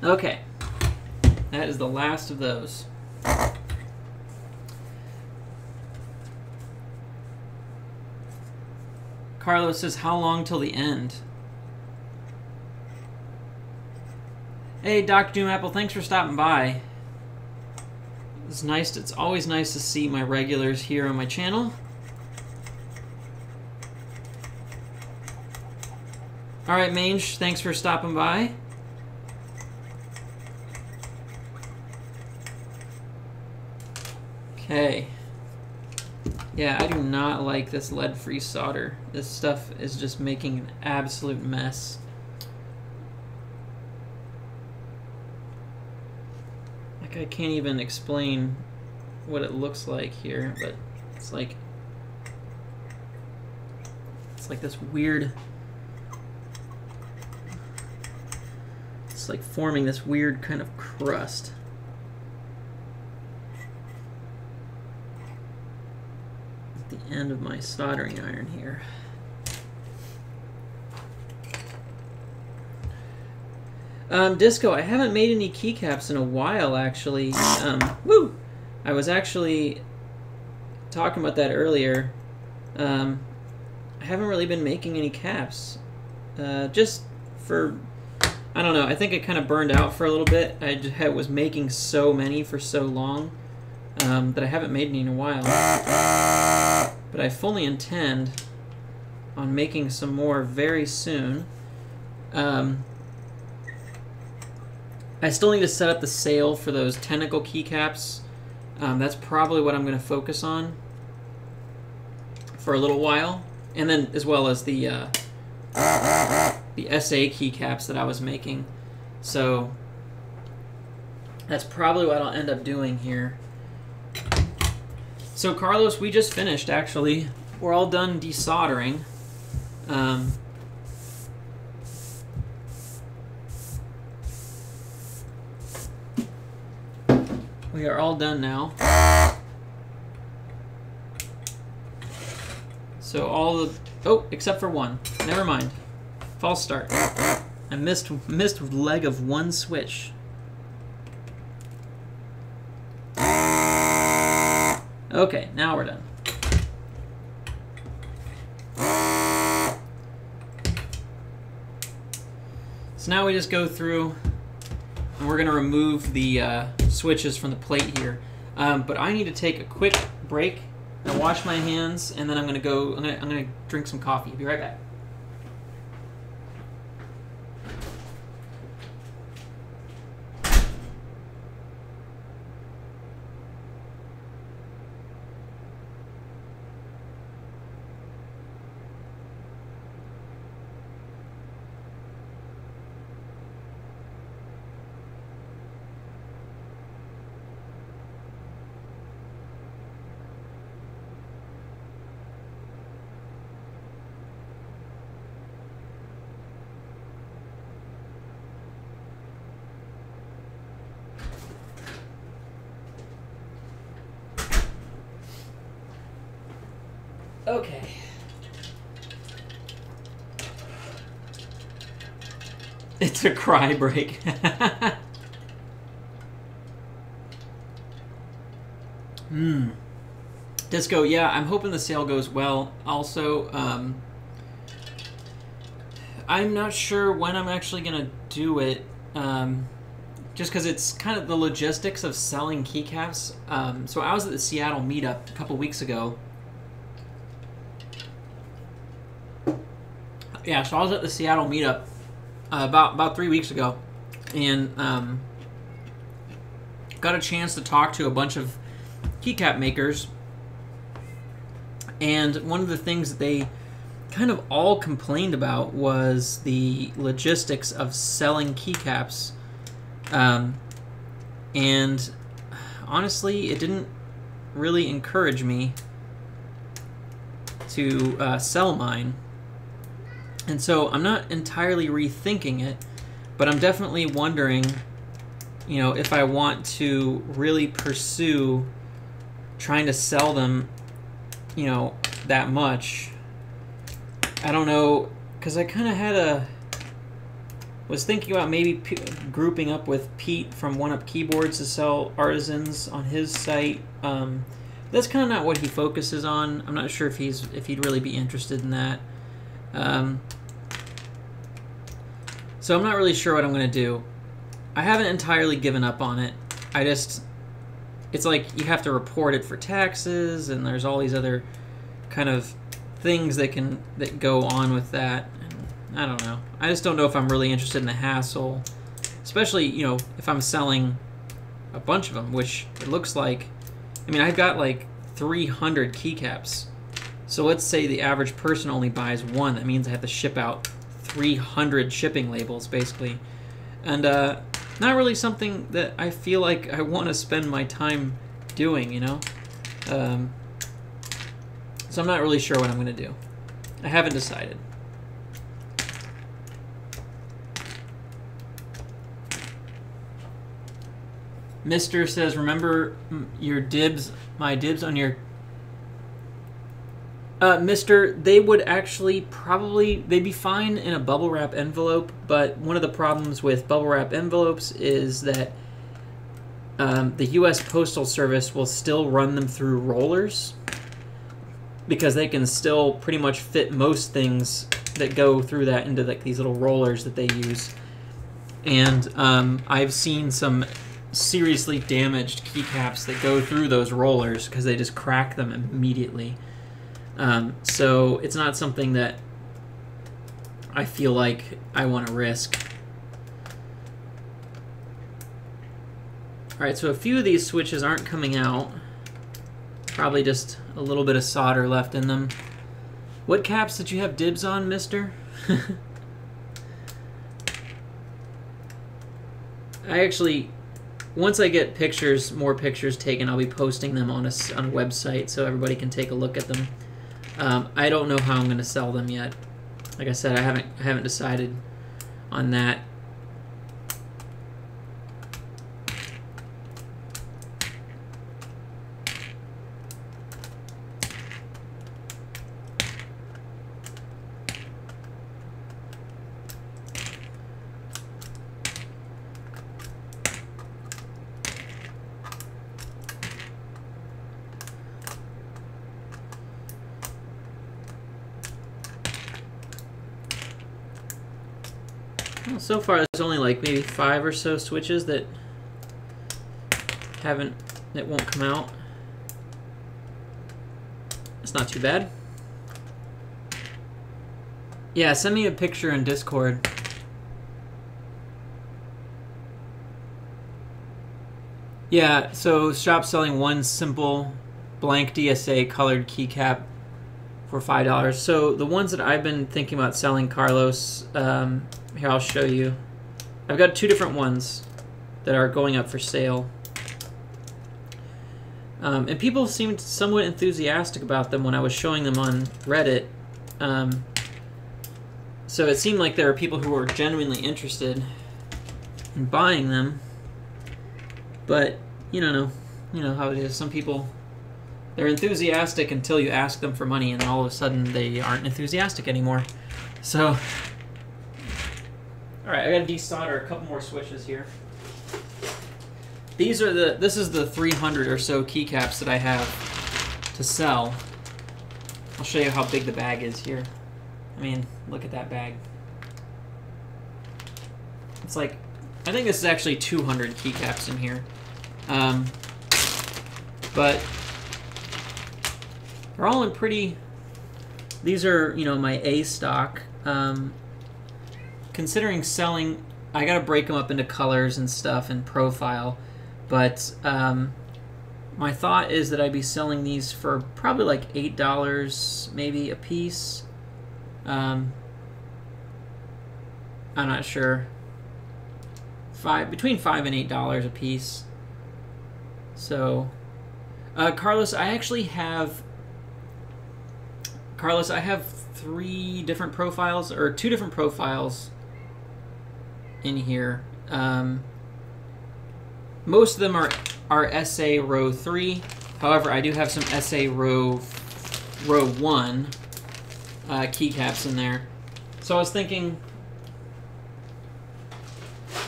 Okay, that is the last of those. Carlos says, how long till the end? Hey, Dr. Doom Apple, thanks for stopping by. It's nice. It's always nice to see my regulars here on my channel. All right, Mange, thanks for stopping by. Okay. Yeah, I do not like this lead-free solder. This stuff is just making an absolute mess. Like, I can't even explain what it looks like here, but it's like this weird, it's like forming this weird kind of crust. The end of my soldering iron here. Disco, I haven't made any keycaps in a while, actually. Woo! I was actually talking about that earlier. I haven't really been making any caps. Just for, I don't know, I think it kind of burned out for a little bit. I was making so many for so long that I haven't made any in a while. But I fully intend on making some more very soon. I still need to set up the sale for those tentacle keycaps. That's probably what I'm going to focus on for a little while. And then as well as the SA keycaps that I was making. So that's probably what I'll end up doing here. So Carlos, we just finished, actually. We're all done desoldering. We are all done now. So all the, oh, except for one. Never mind. False start. I missed leg of one switch. Okay, now we're done. So now we just go through and we're going to remove the switches from the plate here. But I need to take a quick break and wash my hands, and then I'm going to go. I'm going to drink some coffee. Be right back. Okay. It's a cry break. Disco, yeah, I'm hoping the sale goes well. Also, I'm not sure when I'm actually going to do it, just because it's kind of the logistics of selling keycaps. So I was at the Seattle meetup a couple weeks ago. Yeah, so I was at the Seattle meetup about 3 weeks ago, and got a chance to talk to a bunch of keycap makers. And one of the things that they kind of all complained about was the logistics of selling keycaps. And honestly, it didn't really encourage me to sell mine. And so I'm not entirely rethinking it, but I'm definitely wondering, you know, if I want to really pursue trying to sell them, you know, that much. I don't know, because I kind of was thinking about maybe grouping up with Pete from One Up Keyboards to sell artisans on his site. That's kind of not what he focuses on. I'm not sure if he'd really be interested in that. So I'm not really sure what I'm going to do. I haven't entirely given up on it. It's like you have to report it for taxes, and there's all these other kind of things that go on with that. And I don't know. I just don't know if I'm really interested in the hassle, especially, you know, if I'm selling a bunch of them, which it looks like. I mean, I've got like 300 keycaps. So let's say the average person only buys one. That means I have to ship out 300 shipping labels, basically. And not really something that I feel like I want to spend my time doing, you know? So I'm not really sure what I'm going to do. I haven't decided. Mister says, remember your dibs, my dibs on your... Mister, they would actually they'd be fine in a bubble wrap envelope, but one of the problems with bubble wrap envelopes is that the U.S. Postal Service will still run them through rollers, because they can still pretty much fit most things that go through that into like these little rollers that they use. And I've seen some seriously damaged keycaps that go through those rollers because they just crack them immediately. So it's not something that I feel like I want to risk. Alright, so a few of these switches aren't coming out. Probably just a little bit of solder left in them. What caps did you have dibs on, mister? I actually, once I get more pictures taken, I'll be posting them on a website so everybody can take a look at them. I don't know how I'm going to sell them yet. Like I said, I haven't decided on that. Well, so far there's only like maybe 5 or so switches that won't come out. It's not too bad. Yeah, send me a picture in Discord. Yeah, so shop selling one simple blank DSA colored keycap for $5. So the ones that I've been thinking about selling, Carlos, here I'll show you. I've got 2 different ones that are going up for sale. And people seemed somewhat enthusiastic about them when I was showing them on Reddit. So it seemed like there are people who were genuinely interested in buying them. But you know how it is. Some people, they're enthusiastic until you ask them for money, and then all of a sudden they aren't enthusiastic anymore. So, all right, I gotta desolder a couple more switches here. This is the 300 or so keycaps that I have to sell. I'll show you how big the bag is here. I mean, look at that bag. It's like, I think this is actually 200 keycaps in here. But they're all in pretty, these are, my A stock. Considering selling, I gotta break them up into colors and stuff and profile. But my thought is that I'd be selling these for probably like $8 maybe a piece. I'm not sure. Between $5 and $8 a piece. So, Carlos, I have 3 different profiles, or 2 different profiles in here. Most of them are SA row 3. However, I do have some SA row 1 keycaps in there. So I was thinking,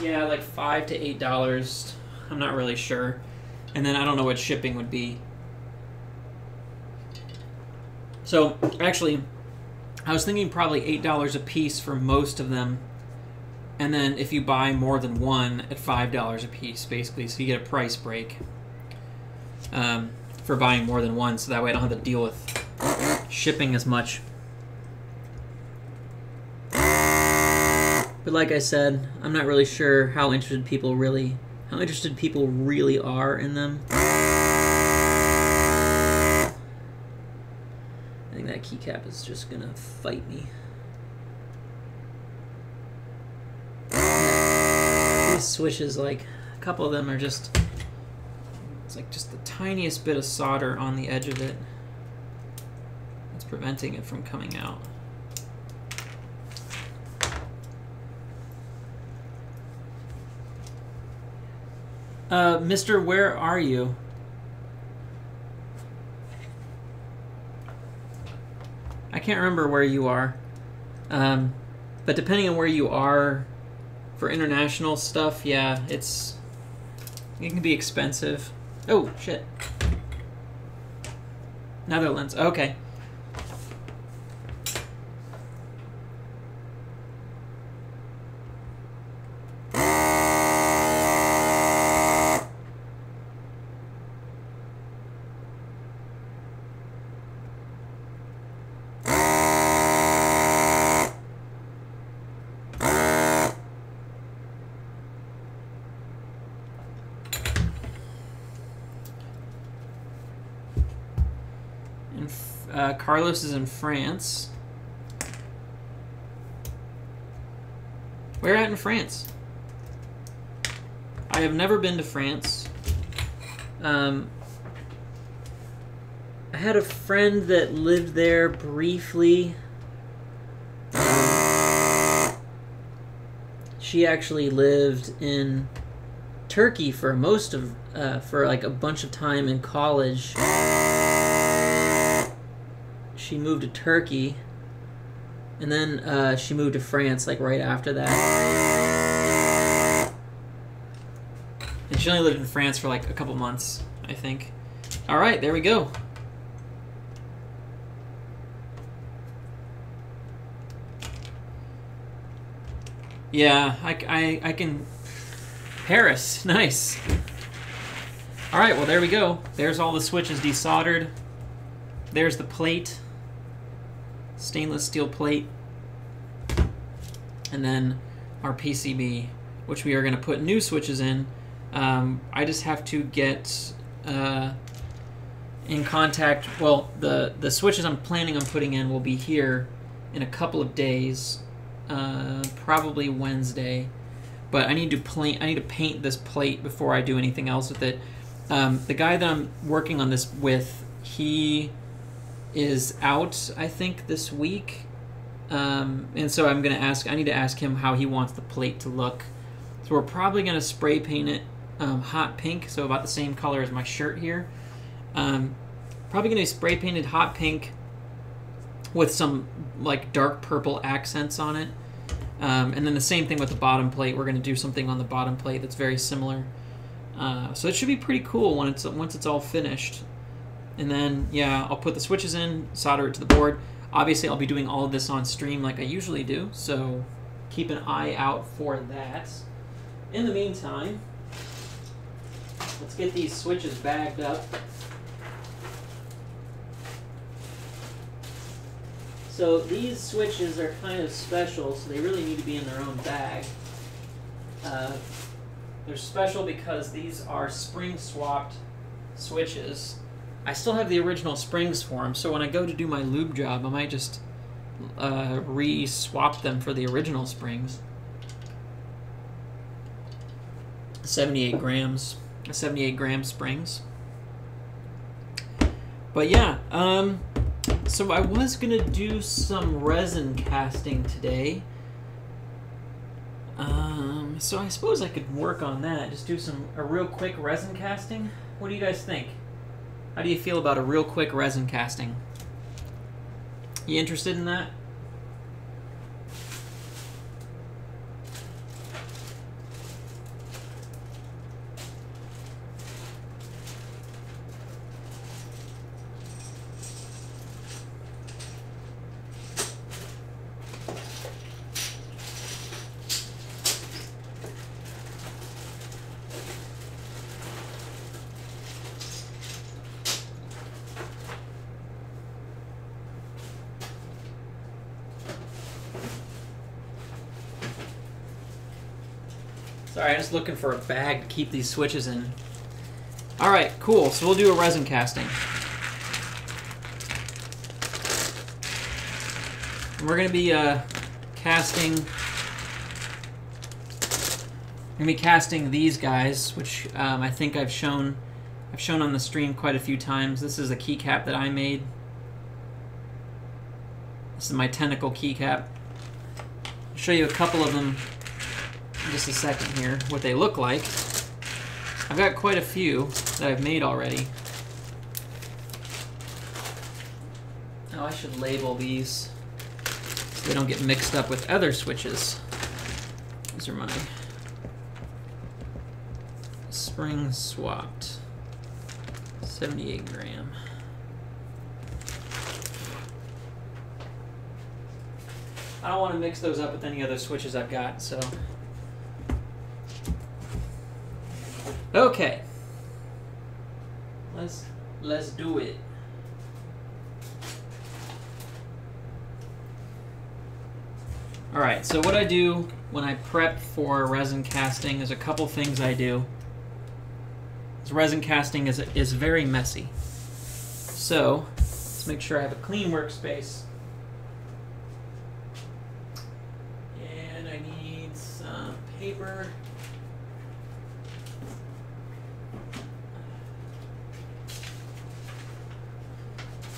yeah, like $5 to $8. I'm not really sure. And then I don't know what shipping would be. So actually, I was thinking probably $8 a piece for most of them. And then if you buy more than one at $5 a piece, basically, so you get a price break for buying more than one, so that way I don't have to deal with shipping as much. But like I said, I'm not really sure how interested people really are in them. I think that keycap is just gonna fight me. These switches, like a couple of them are just, it's like just the tiniest bit of solder on the edge of it that's preventing it from coming out. Mister, where are you? I can't remember where you are. But depending on where you are for international stuff, yeah, it can be expensive. Oh, shit. Netherlands, okay. Carlos is in France. Where at in France? I have never been to France. I had a friend that lived there briefly. She actually lived in Turkey for for like a bunch of time in college. She moved to Turkey, and then she moved to France like right after that. And she only lived in France for like a couple months, I think. All right, there we go. Yeah, I can... Paris, nice. All right, well, there we go. There's all the switches desoldered. There's the plate. Stainless steel plate. And then our PCB, which we are going to put new switches in. I just have to get in contact. Well, the switches I'm planning on putting in will be here in a couple of days, probably Wednesday. But I need to paint this plate before I do anything else with it. The guy that I'm working on this with, he is out, I think, this week. And so I'm gonna I need to ask him how he wants the plate to look. So we're probably gonna spray paint it hot pink, so about the same color as my shirt here. Probably gonna be spray painted hot pink with some like dark purple accents on it. And then the same thing with the bottom plate. We're gonna do something on the bottom plate that's very similar. So it should be pretty cool once it's all finished. And then, yeah, I'll put the switches in, solder it to the board. Obviously, I'll be doing all of this on stream like I usually do, so keep an eye out for that. In the meantime, let's get these switches bagged up. So these switches are kind of special, so they really need to be in their own bag. They're special because these are spring-swapped switches. I still have the original springs for them, so when I go to do my lube job, I might just re-swap them for the original springs. 78 grams, 78 gram springs. But yeah, so I was gonna do some resin casting today. So I suppose I could work on that. Just do a real quick resin casting. What do you guys think? How do you feel about a real quick resin casting? You interested in that? Sorry, I'm just looking for a bag to keep these switches in. Alright, cool. So we'll do a resin casting. And we're going to be casting these guys, which I think I've shown on the stream quite a few times. This is a keycap that I made. This is my tentacle keycap. I'll show you a couple of them in just a second here, what they look like. I've got quite a few that I've made already. Oh, I should label these so they don't get mixed up with other switches. These are my spring swapped 78 gram. I don't want to mix those up with any other switches I've got, so. Okay. Let's do it. All right, so what I do when I prep for resin casting is a couple things I do. This resin casting is very messy. So, let's make sure I have a clean workspace. And I need some paper.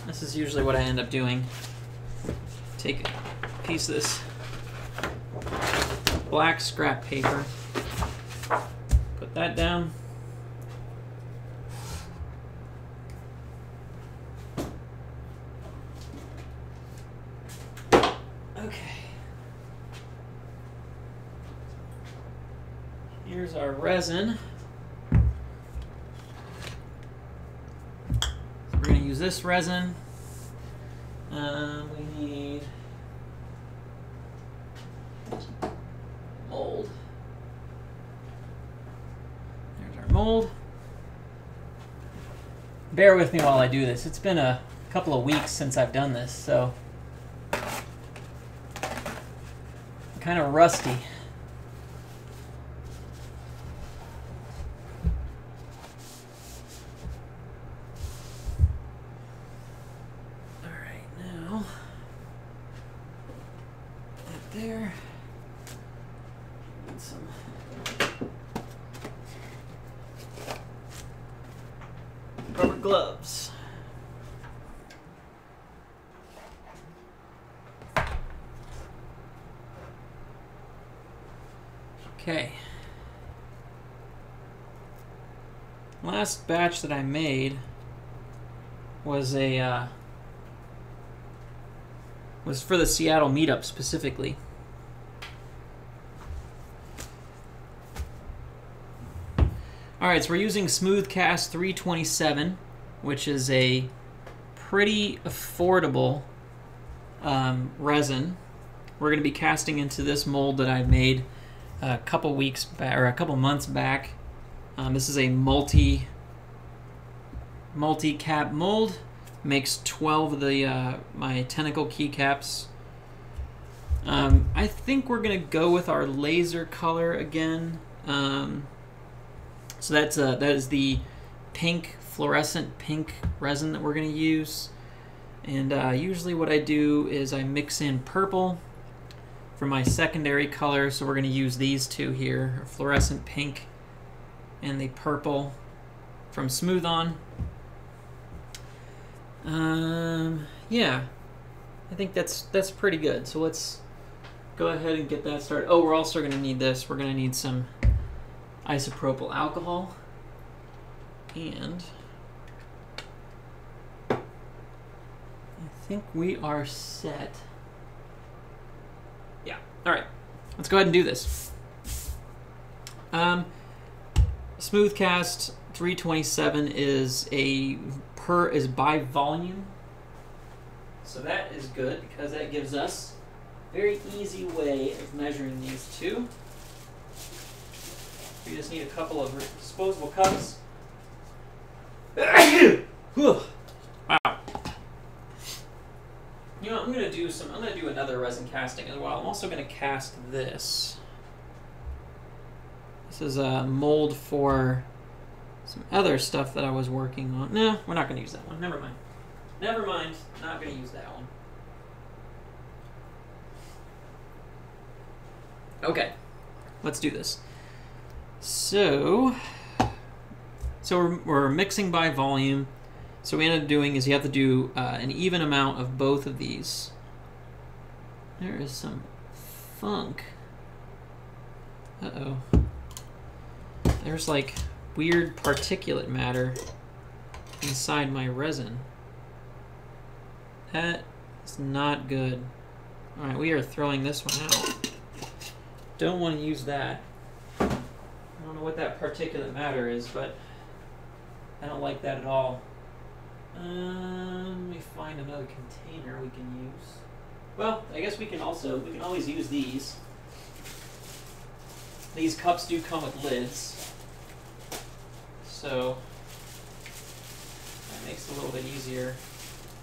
This is usually what I end up doing. Take a piece of this black scrap paper, put that down. Okay. Here's our resin. We're going to use this resin. We need mold. There's our mold. Bear with me while I do this. It's been a couple of weeks since I've done this, so I'm kind of rusty. There. And some rubber gloves. Okay. Last batch that I made was was for the Seattle meetup specifically. All right, so we're using Smoothcast 327, which is a pretty affordable resin. We're going to be casting into this mold that I made a couple weeks back, or a couple months back. This is a multi-cap mold. Makes 12 of the my tentacle keycaps. I think we're going to go with our laser color again. So that is the pink, fluorescent pink resin that we're going to use. And usually what I do is I mix in purple for my secondary color. So we're going to use these two here, fluorescent pink and the purple from Smooth On. Yeah, I think that's pretty good. So let's go ahead and get that started. Oh, we're also going to need this. We're going to need some isopropyl alcohol, and I think we are set. Yeah. All right. Let's go ahead and do this. Smoothcast 327 is by volume, so that is good because that gives us a very easy way of measuring these two. We just need a couple of disposable cups. Wow. You know, I'm gonna do another resin casting as well. I'm also gonna cast this. This is a mold for some other stuff that I was working on. No, we're not gonna use that one. Never mind. Never mind. Not gonna use that one. Okay. Let's do this. So we're mixing by volume. So what we ended up doing is you have to do an even amount of both of these. There is some funk. Uh-oh. There's like weird particulate matter inside my resin. That is not good. Alright, we are throwing this one out. Don't want to use that. I don't know what that particulate matter is, but I don't like that at all. Let me find another container we can use. Well, I guess we can always use these. These cups do come with lids, so that makes it a little bit easier.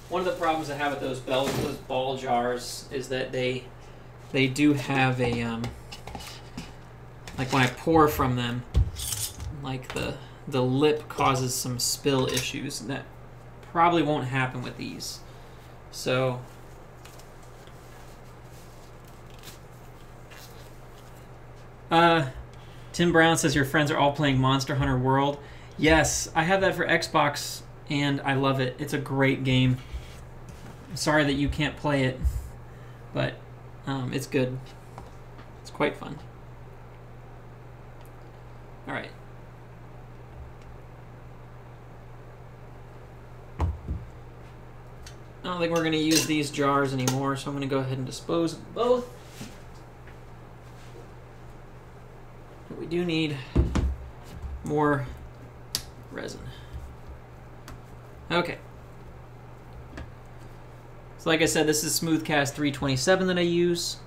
One of the problems I have with those ball jars is that they do have a like when I pour from them, like the lip causes some spill issues, and that probably won't happen with these. So Tim Brown says your friends are all playing Monster Hunter World. Yes, I have that for Xbox and I love it. It's a great game. I'm sorry that you can't play it, but it's good. It's quite fun. All right. I don't think we're going to use these jars anymore, so I'm going to go ahead and dispose of both. But we do need more resin. Okay. So like I said, this is Smoothcast 327 that I use.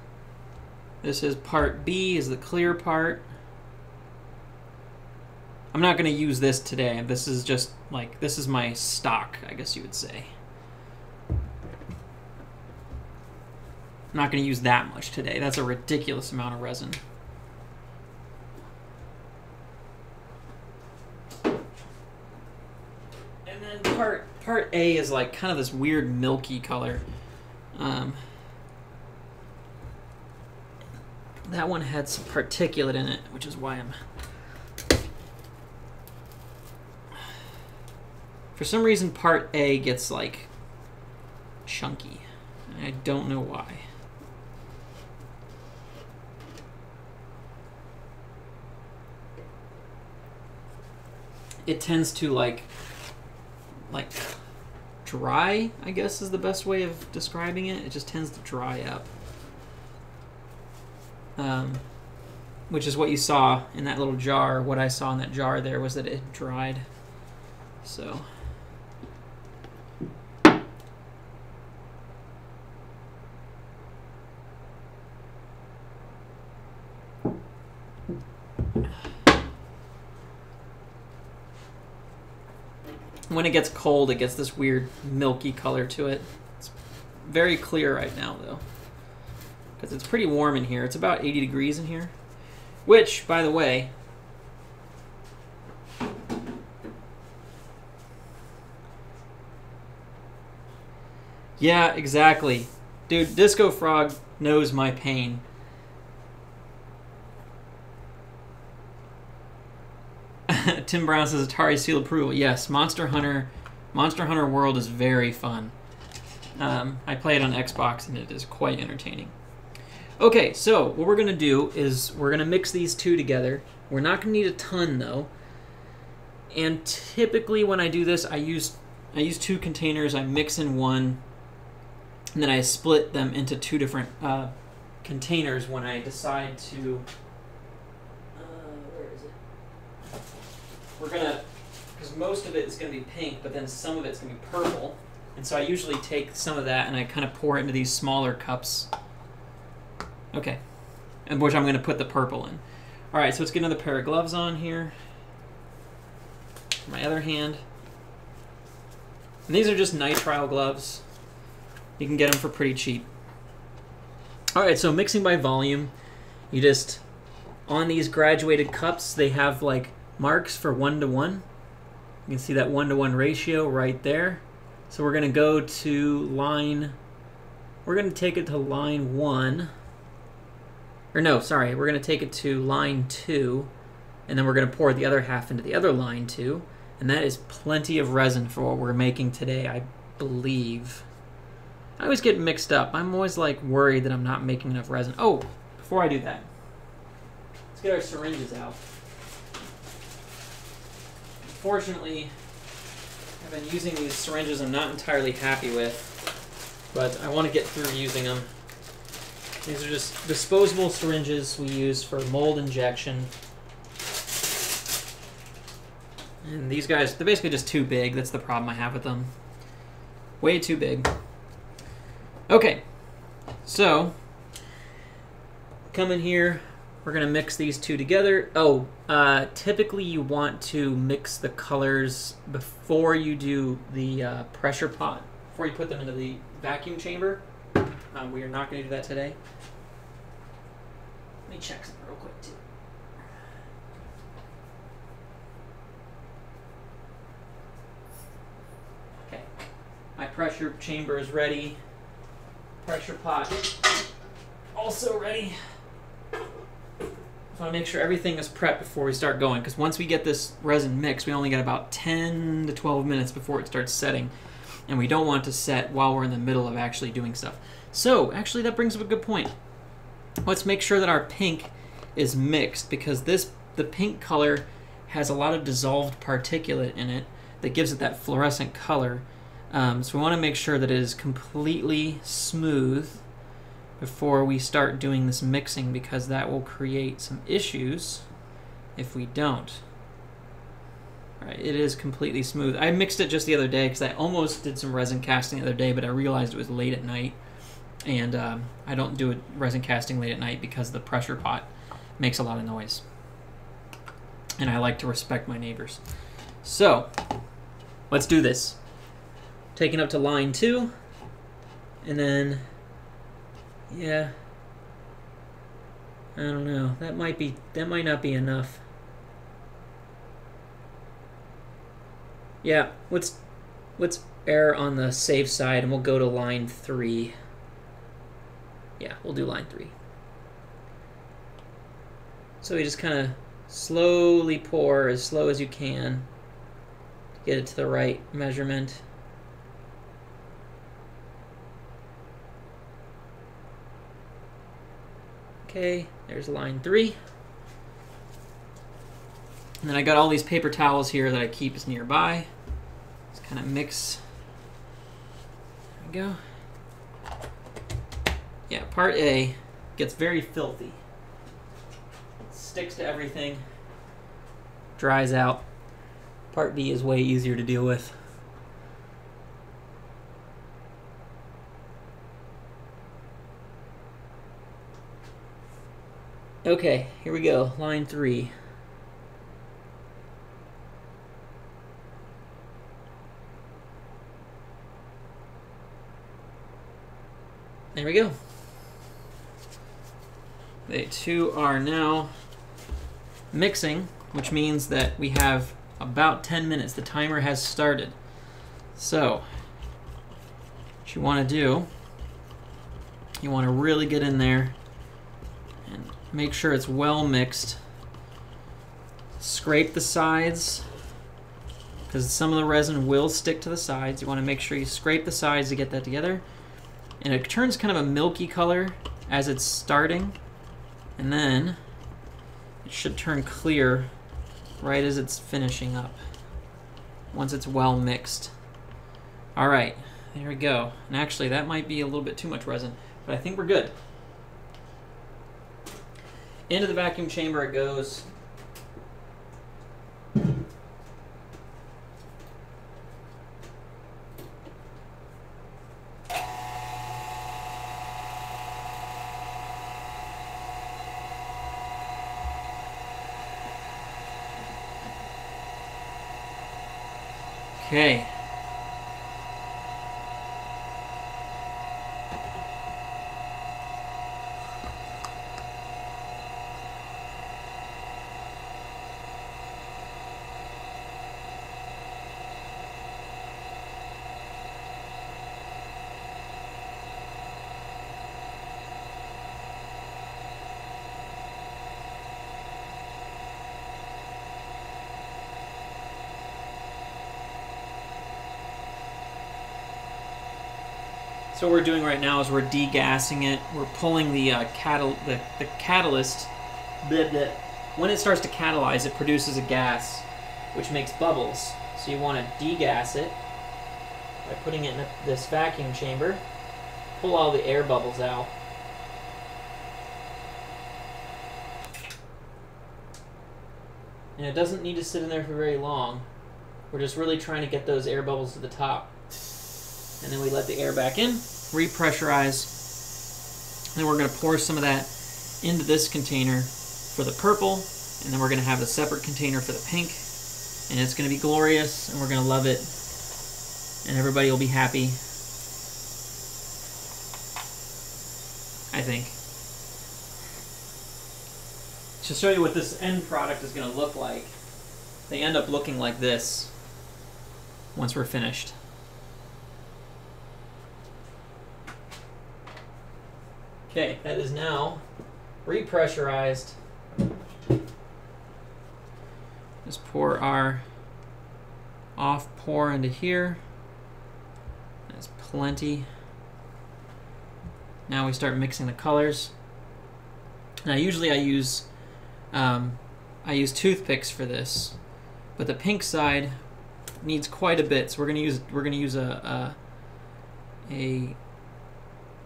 This is part B, is the clear part. I'm not going to use this today. This is just like, this is my stock, I guess you would say. I'm not going to use that much today. That's a ridiculous amount of resin. And then part A is like kind of this weird milky color. That one had some particulate in it, which is why I'm... For some reason, part A gets, like, chunky. I don't know why. It tends to, like dry, I guess is the best way of describing it. It just tends to dry up. Which is what you saw in that little jar. What I saw in that jar there was that it dried. So... when it gets cold, it gets this weird milky color to it. It's very clear right now, though, because it's pretty warm in here. It's about 80 degrees in here, which, by the way, yeah, exactly. Dude, Disco Frog knows my pain. Tim Brown says Atari seal approval. Yes, Monster Hunter World is very fun. I play it on Xbox and it is quite entertaining. Okay, so what we're going to do is we're going to mix these two together. We're not going to need a ton though. And typically when I do this, I use two containers. I mix in one, and then I split them into two different containers when I decide to... We're gonna, because most of it is gonna be pink, but then some of it's gonna be purple, and so I usually take some of that and I kind of pour it into these smaller cups. Okay, and which I'm gonna put the purple in. All right, so let's get another pair of gloves on here. My other hand, and these are just nitrile gloves. You can get them for pretty cheap. All right, so mixing by volume, you just on these graduated cups, they have like marks for 1:1. You can see that 1:1 ratio right there. So we're going to go to line, we're going to take it to line 1. Or no, sorry, we're going to take it to line 2, and then we're going to pour the other half into the other line 2. And that is plenty of resin for what we're making today, I believe. I always get mixed up. I'm always like worried that I'm not making enough resin. Oh, before I do that, let's get our syringes out. Unfortunately, I've been using these syringes I'm not entirely happy with, but I want to get through using them. These are just disposable syringes we use for mold injection. And these guys, they're basically just too big. That's the problem I have with them. Way too big. Okay, so come in here. We're going to mix these two together. Oh, typically you want to mix the colors before you do the pressure pot, before you put them into the vacuum chamber. We are not going to do that today. Let me check something real quick, too. Okay, my pressure chamber is ready. Pressure pot also ready. So I want to make sure everything is prepped before we start going, because once we get this resin mixed, we only got about 10 to 12 minutes before it starts setting, and we don't want it to set while we're in the middle of actually doing stuff. So actually that brings up a good point. Let's make sure that our pink is mixed, because the pink color has a lot of dissolved particulate in it that gives it that fluorescent color. So we want to make sure that it is completely smooth before we start doing this mixing, because that will create some issues if we don't. All right, it is completely smooth. I mixed it just the other day because I almost did some resin casting the other day, but I realized it was late at night And I don't do resin casting late at night because the pressure pot makes a lot of noise. And I like to respect my neighbors. So, let's do this. Taking up to line 2. And then, yeah, I don't know. That might not be enough. Yeah, let's err on the safe side and we'll go to line 3. Yeah, we'll do line 3. So we just kind of slowly pour as slow as you can to get it to the right measurement. Okay, there's line 3. And then I got all these paper towels here that I keep as nearby. Just kind of mix. There we go. Yeah, part A gets very filthy. Sticks to everything. Dries out. Part B is way easier to deal with. Okay, here we go. Line 3. There we go. They two are now mixing, which means that we have about 10 minutes. The timer has started. So, what you want to do, you want to really get in there and make sure it's well mixed. Scrape the sides, because some of the resin will stick to the sides. You want to make sure you scrape the sides to get that together. And it turns kind of a milky color as it's starting, and then it should turn clear right as it's finishing up, once it's well mixed. All right, there we go. And actually, that might be a little bit too much resin, but I think we're good. Into the vacuum chamber it goes. Okay. So what we're doing right now is we're degassing it. We're pulling the catalyst. When it starts to catalyze, it produces a gas, which makes bubbles. So you want to degas it by putting it in this vacuum chamber. Pull all the air bubbles out. And it doesn't need to sit in there for very long. We're just really trying to get those air bubbles to the top. And then we let the air back in, repressurize. Then we're going to pour some of that into this container for the purple, and then we're going to have a separate container for the pink. And it's going to be glorious, and we're going to love it, and everybody will be happy, I think. To show you what this end product is going to look like, they end up looking like this once we're finished. Okay, that is now repressurized. Just pour our off pour into here. That's plenty. Now we start mixing the colors. Now usually I use toothpicks for this, but the pink side needs quite a bit, so we're gonna use a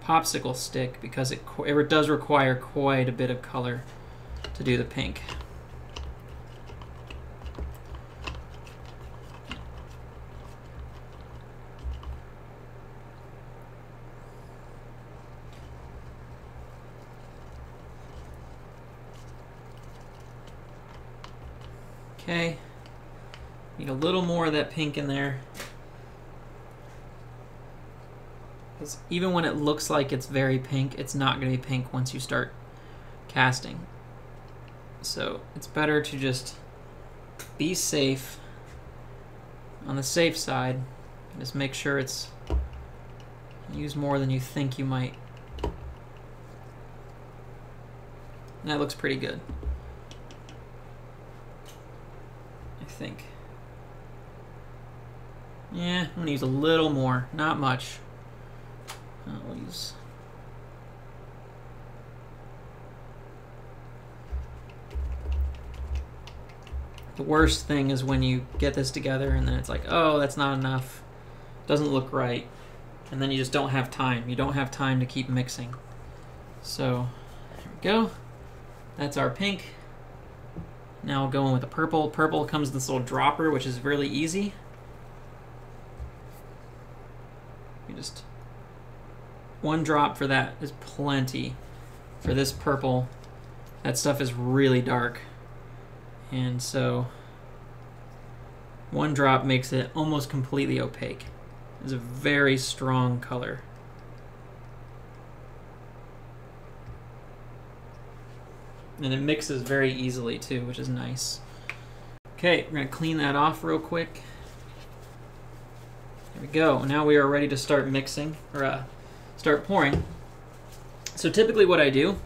popsicle stick because it does require quite a bit of color to do the pink. Okay. Need a little more of that pink in there. Because even when it looks like it's very pink, it's not going to be pink once you start casting. So it's better to just be safe, on the safe side. Just make sure it's use more than you think you might. And that looks pretty good, I think. Yeah, I'm gonna use a little more, not much. I'll use. The worst thing is when you get this together and then it's like, oh, that's not enough. Doesn't look right. And then you just don't have time. You don't have time to keep mixing. So, there we go. That's our pink. Now we'll go in with the purple. Purple comes with this little dropper, which is really easy. You just, one drop for that is plenty. For this purple, that stuff is really dark. And so, one drop makes it almost completely opaque. It's a very strong color. And it mixes very easily too, which is nice. Okay, we're gonna clean that off real quick. There we go. Now we are ready to start mixing, or start pouring. So typically what I do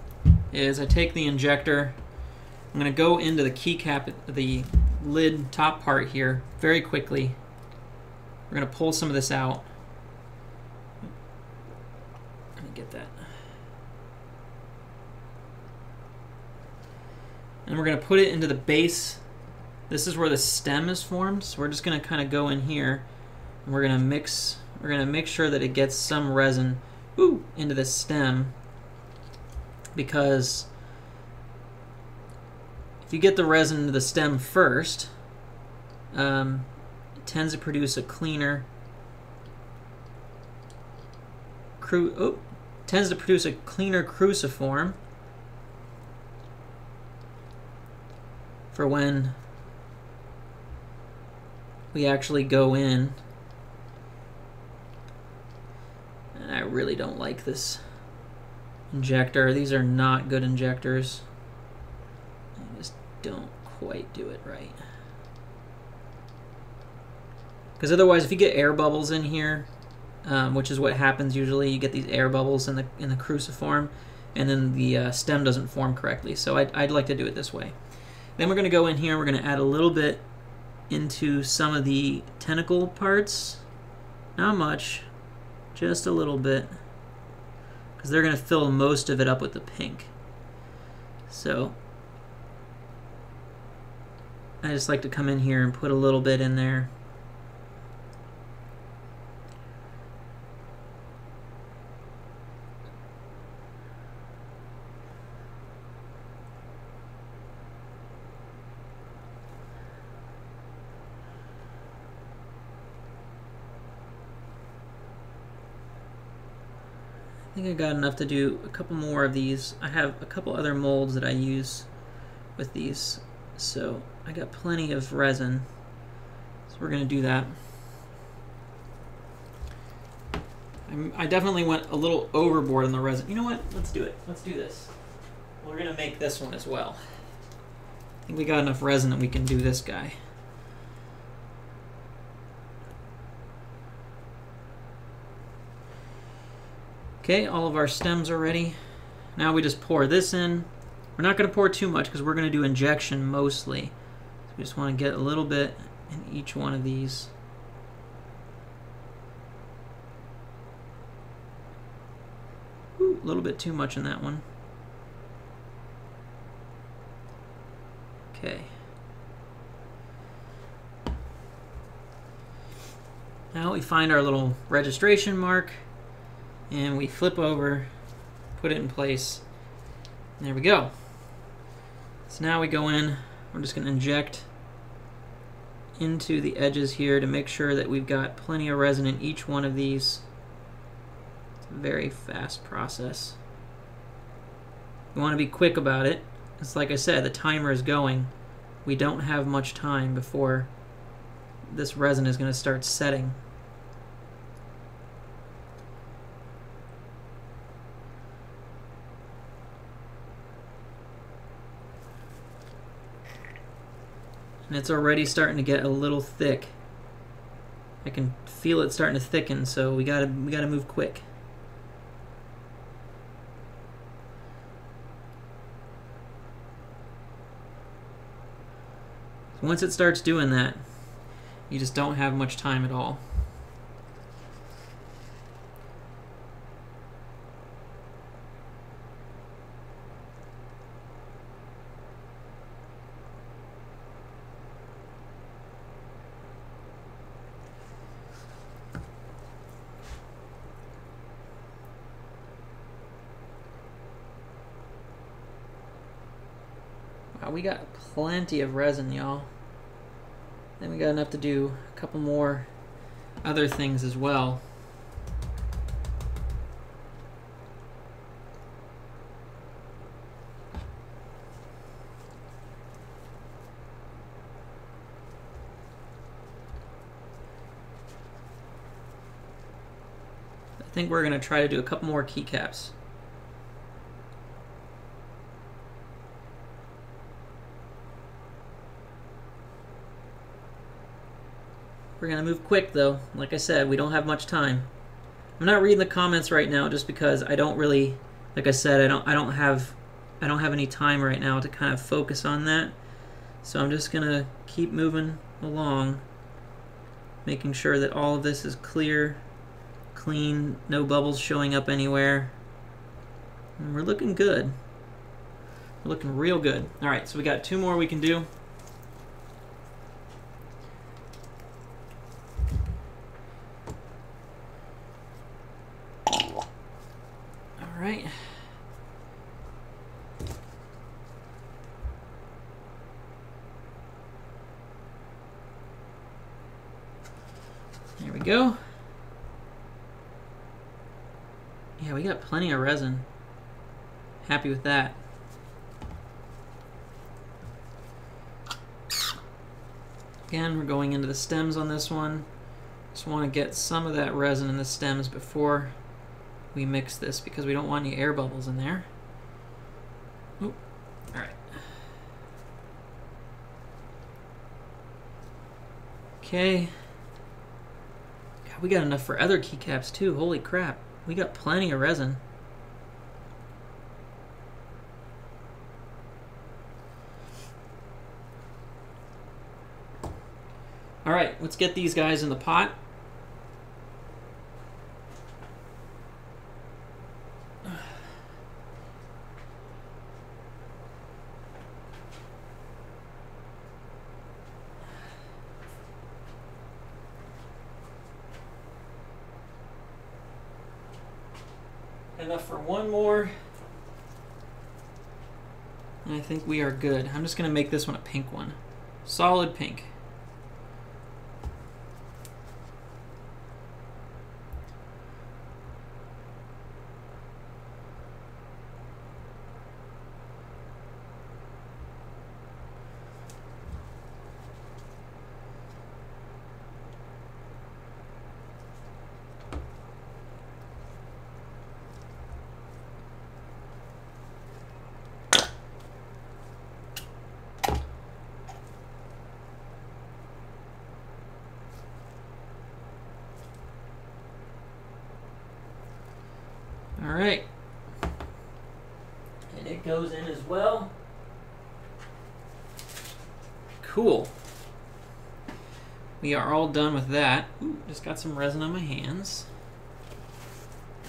is I take the injector, I'm gonna go into the keycap, the lid top part here, very quickly. We're going to pull some of this out. Let me get that. And we're going to put it into the base. This is where the stem is formed. So we're just going to kind of go in here and we're going to mix. We're going to make sure that it gets some resin into the stem, because if you get the resin into the stem first, tends to produce a cleaner cruciform for when we actually go in. And I really don't like this injector. These are not good injectors. I just don't quite do it right. Because otherwise, if you get air bubbles in here, which is what happens usually, you get these air bubbles in the cruciform, and then the stem doesn't form correctly. So I'd like to do it this way. Then we're going to go in here, we're going to add a little bit into some of the tentacle parts. Not much, just a little bit, because they're going to fill most of it up with the pink. So I just like to come in here and put a little bit in there. I think I got enough to do a couple more of these. I have a couple other molds that I use with these, so I got plenty of resin. So we're going to do that. I definitely went a little overboard on the resin. You know what? Let's do it. Let's do this. We're going to make this one as well. I think we got enough resin that we can do this guy. Okay, all of our stems are ready. Now we just pour this in. We're not going to pour too much because we're going to do injection mostly. So we just want to get a little bit in each one of these. Ooh, a little bit too much in that one. Okay. Now we find our little registration mark. And we flip over, put it in place, and there we go. So now we go in, we're just going to inject into the edges here to make sure that we've got plenty of resin in each one of these. It's a very fast process. You want to be quick about it. It's like I said, the timer is going. we don't have much time before this resin is going to start setting. And it's already starting to get a little thick. I can feel it starting to thicken, so we gotta move quick. Once it starts doing that, you just don't have much time at all. Wow, we got plenty of resin, y'all. Then we got enough to do a couple more other things as well. I think we're going to try to do a couple more keycaps. We're going to move quick though. Like I said, we don't have much time. I'm not reading the comments right now just because I don't really, like I said, I don't have any time right now to kind of focus on that. So I'm just going to keep moving along, making sure that all of this is clear, clean, no bubbles showing up anywhere. And we're looking good. We're looking real good. All right, so we got 2 more we can do. All right. There we go. Yeah, we got plenty of resin. Happy with that. Again, we're going into the stems on this one. Just want to get some of that resin in the stems before we mix this because we don't want any air bubbles in there. Oop. All right. Okay. God, we got enough for other keycaps too. Holy crap. We got plenty of resin. All right, let's get these guys in the pot. Enough for one more. And I think we are good. I'm just going to make this one a pink one. Solid pink. All right. And it goes in as well. Cool. We are all done with that. Ooh, just got some resin on my hands.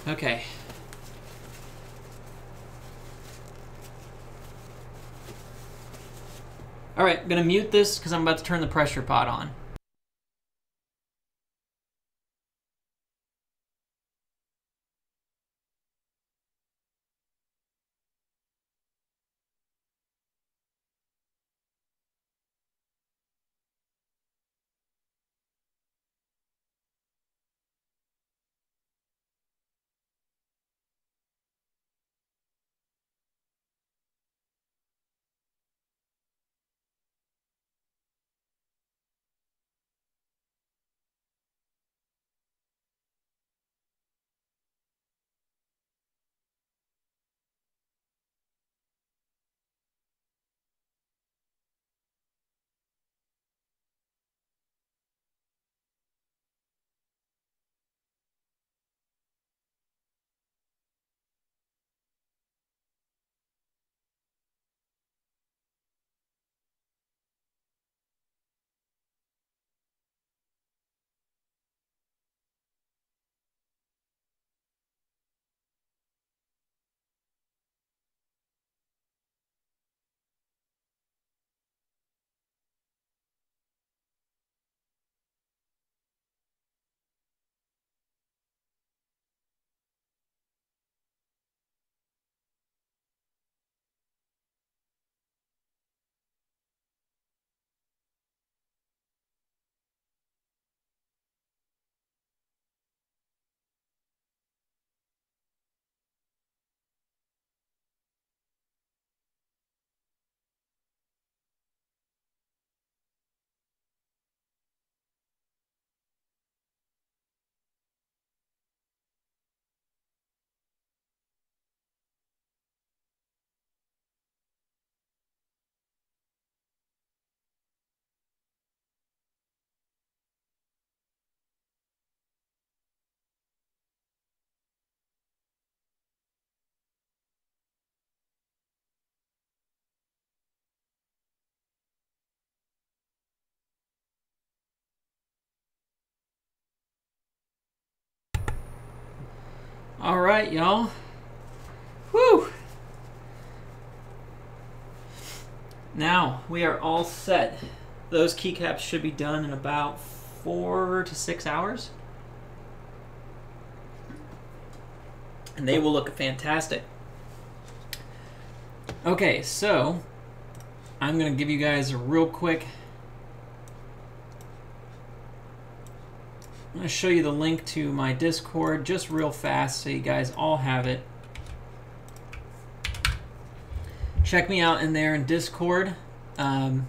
Okay. All right, I'm gonna mute this because I'm about to turn the pressure pot on. All right, y'all. Whew. Now we are all set. Those keycaps should be done in about 4 to 6 hours. And they will look fantastic. Okay, so I'm going to give you guys a real quick... I'm going to show you the link to my Discord just real fast so you guys all have it. Check me out in there in Discord. I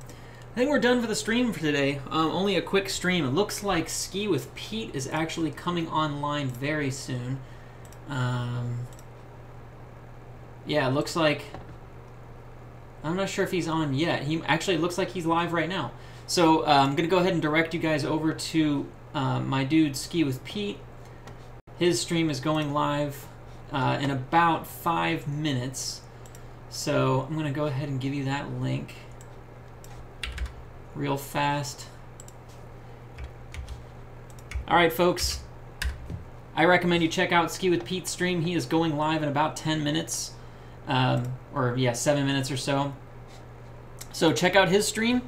think we're done for the stream for today. Only a quick stream. It looks like Ski with Pete is actually coming online very soon. Yeah, it looks like... I'm not sure if he's on yet. He actually looks like he's live right now. So I'm going to go ahead and direct you guys over to my dude Ski with Pete. His stream is going live in about 5 minutes. So I'm going to go ahead and give you that link real fast. All right, folks. I recommend you check out Ski with Pete's stream. He is going live in about 10 minutes. Or yeah, 7 minutes or so. So check out his stream.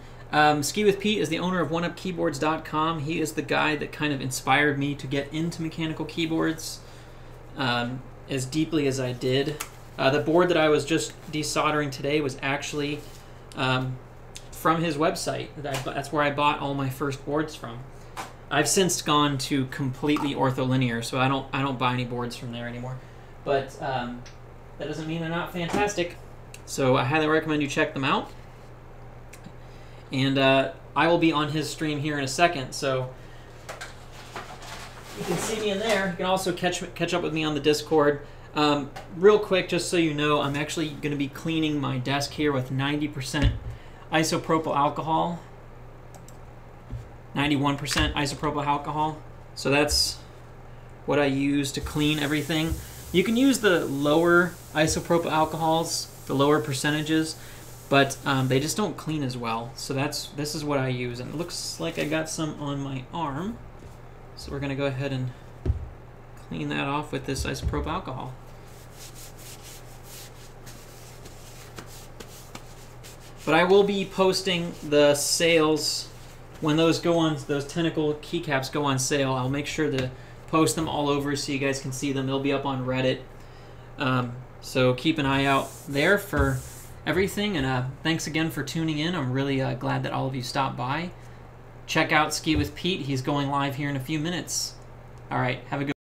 Ski with Pete is the owner of OneUpKeyboards.com. He is the guy that kind of inspired me to get into mechanical keyboards as deeply as I did. The board that I was just desoldering today was actually from his website. That's where I bought all my first boards from. I've since gone to completely ortholinear, so I don't buy any boards from there anymore. But that doesn't mean they're not fantastic. So I highly recommend you check them out. And I will be on his stream here in a second, so you can see me in there. You can also catch up with me on the Discord. Real quick, just so you know, I'm actually going to be cleaning my desk here with 90% isopropyl alcohol. 91% isopropyl alcohol. So that's what I use to clean everything. You can use the lower isopropyl alcohols, the lower percentages, but they just don't clean as well. So this is what I use, and it looks like I got some on my arm. So we're going to go ahead and clean that off with this isopropyl alcohol. But I will be posting the sales when those go on, those tentacle keycaps go on sale. I'll make sure to post them all over so you guys can see them. They'll be up on Reddit. So keep an eye out there for everything. And thanks again for tuning in. I'm really glad that all of you stopped by. Check out Ski with Pete. He's going live here in a few minutes. All right, have a good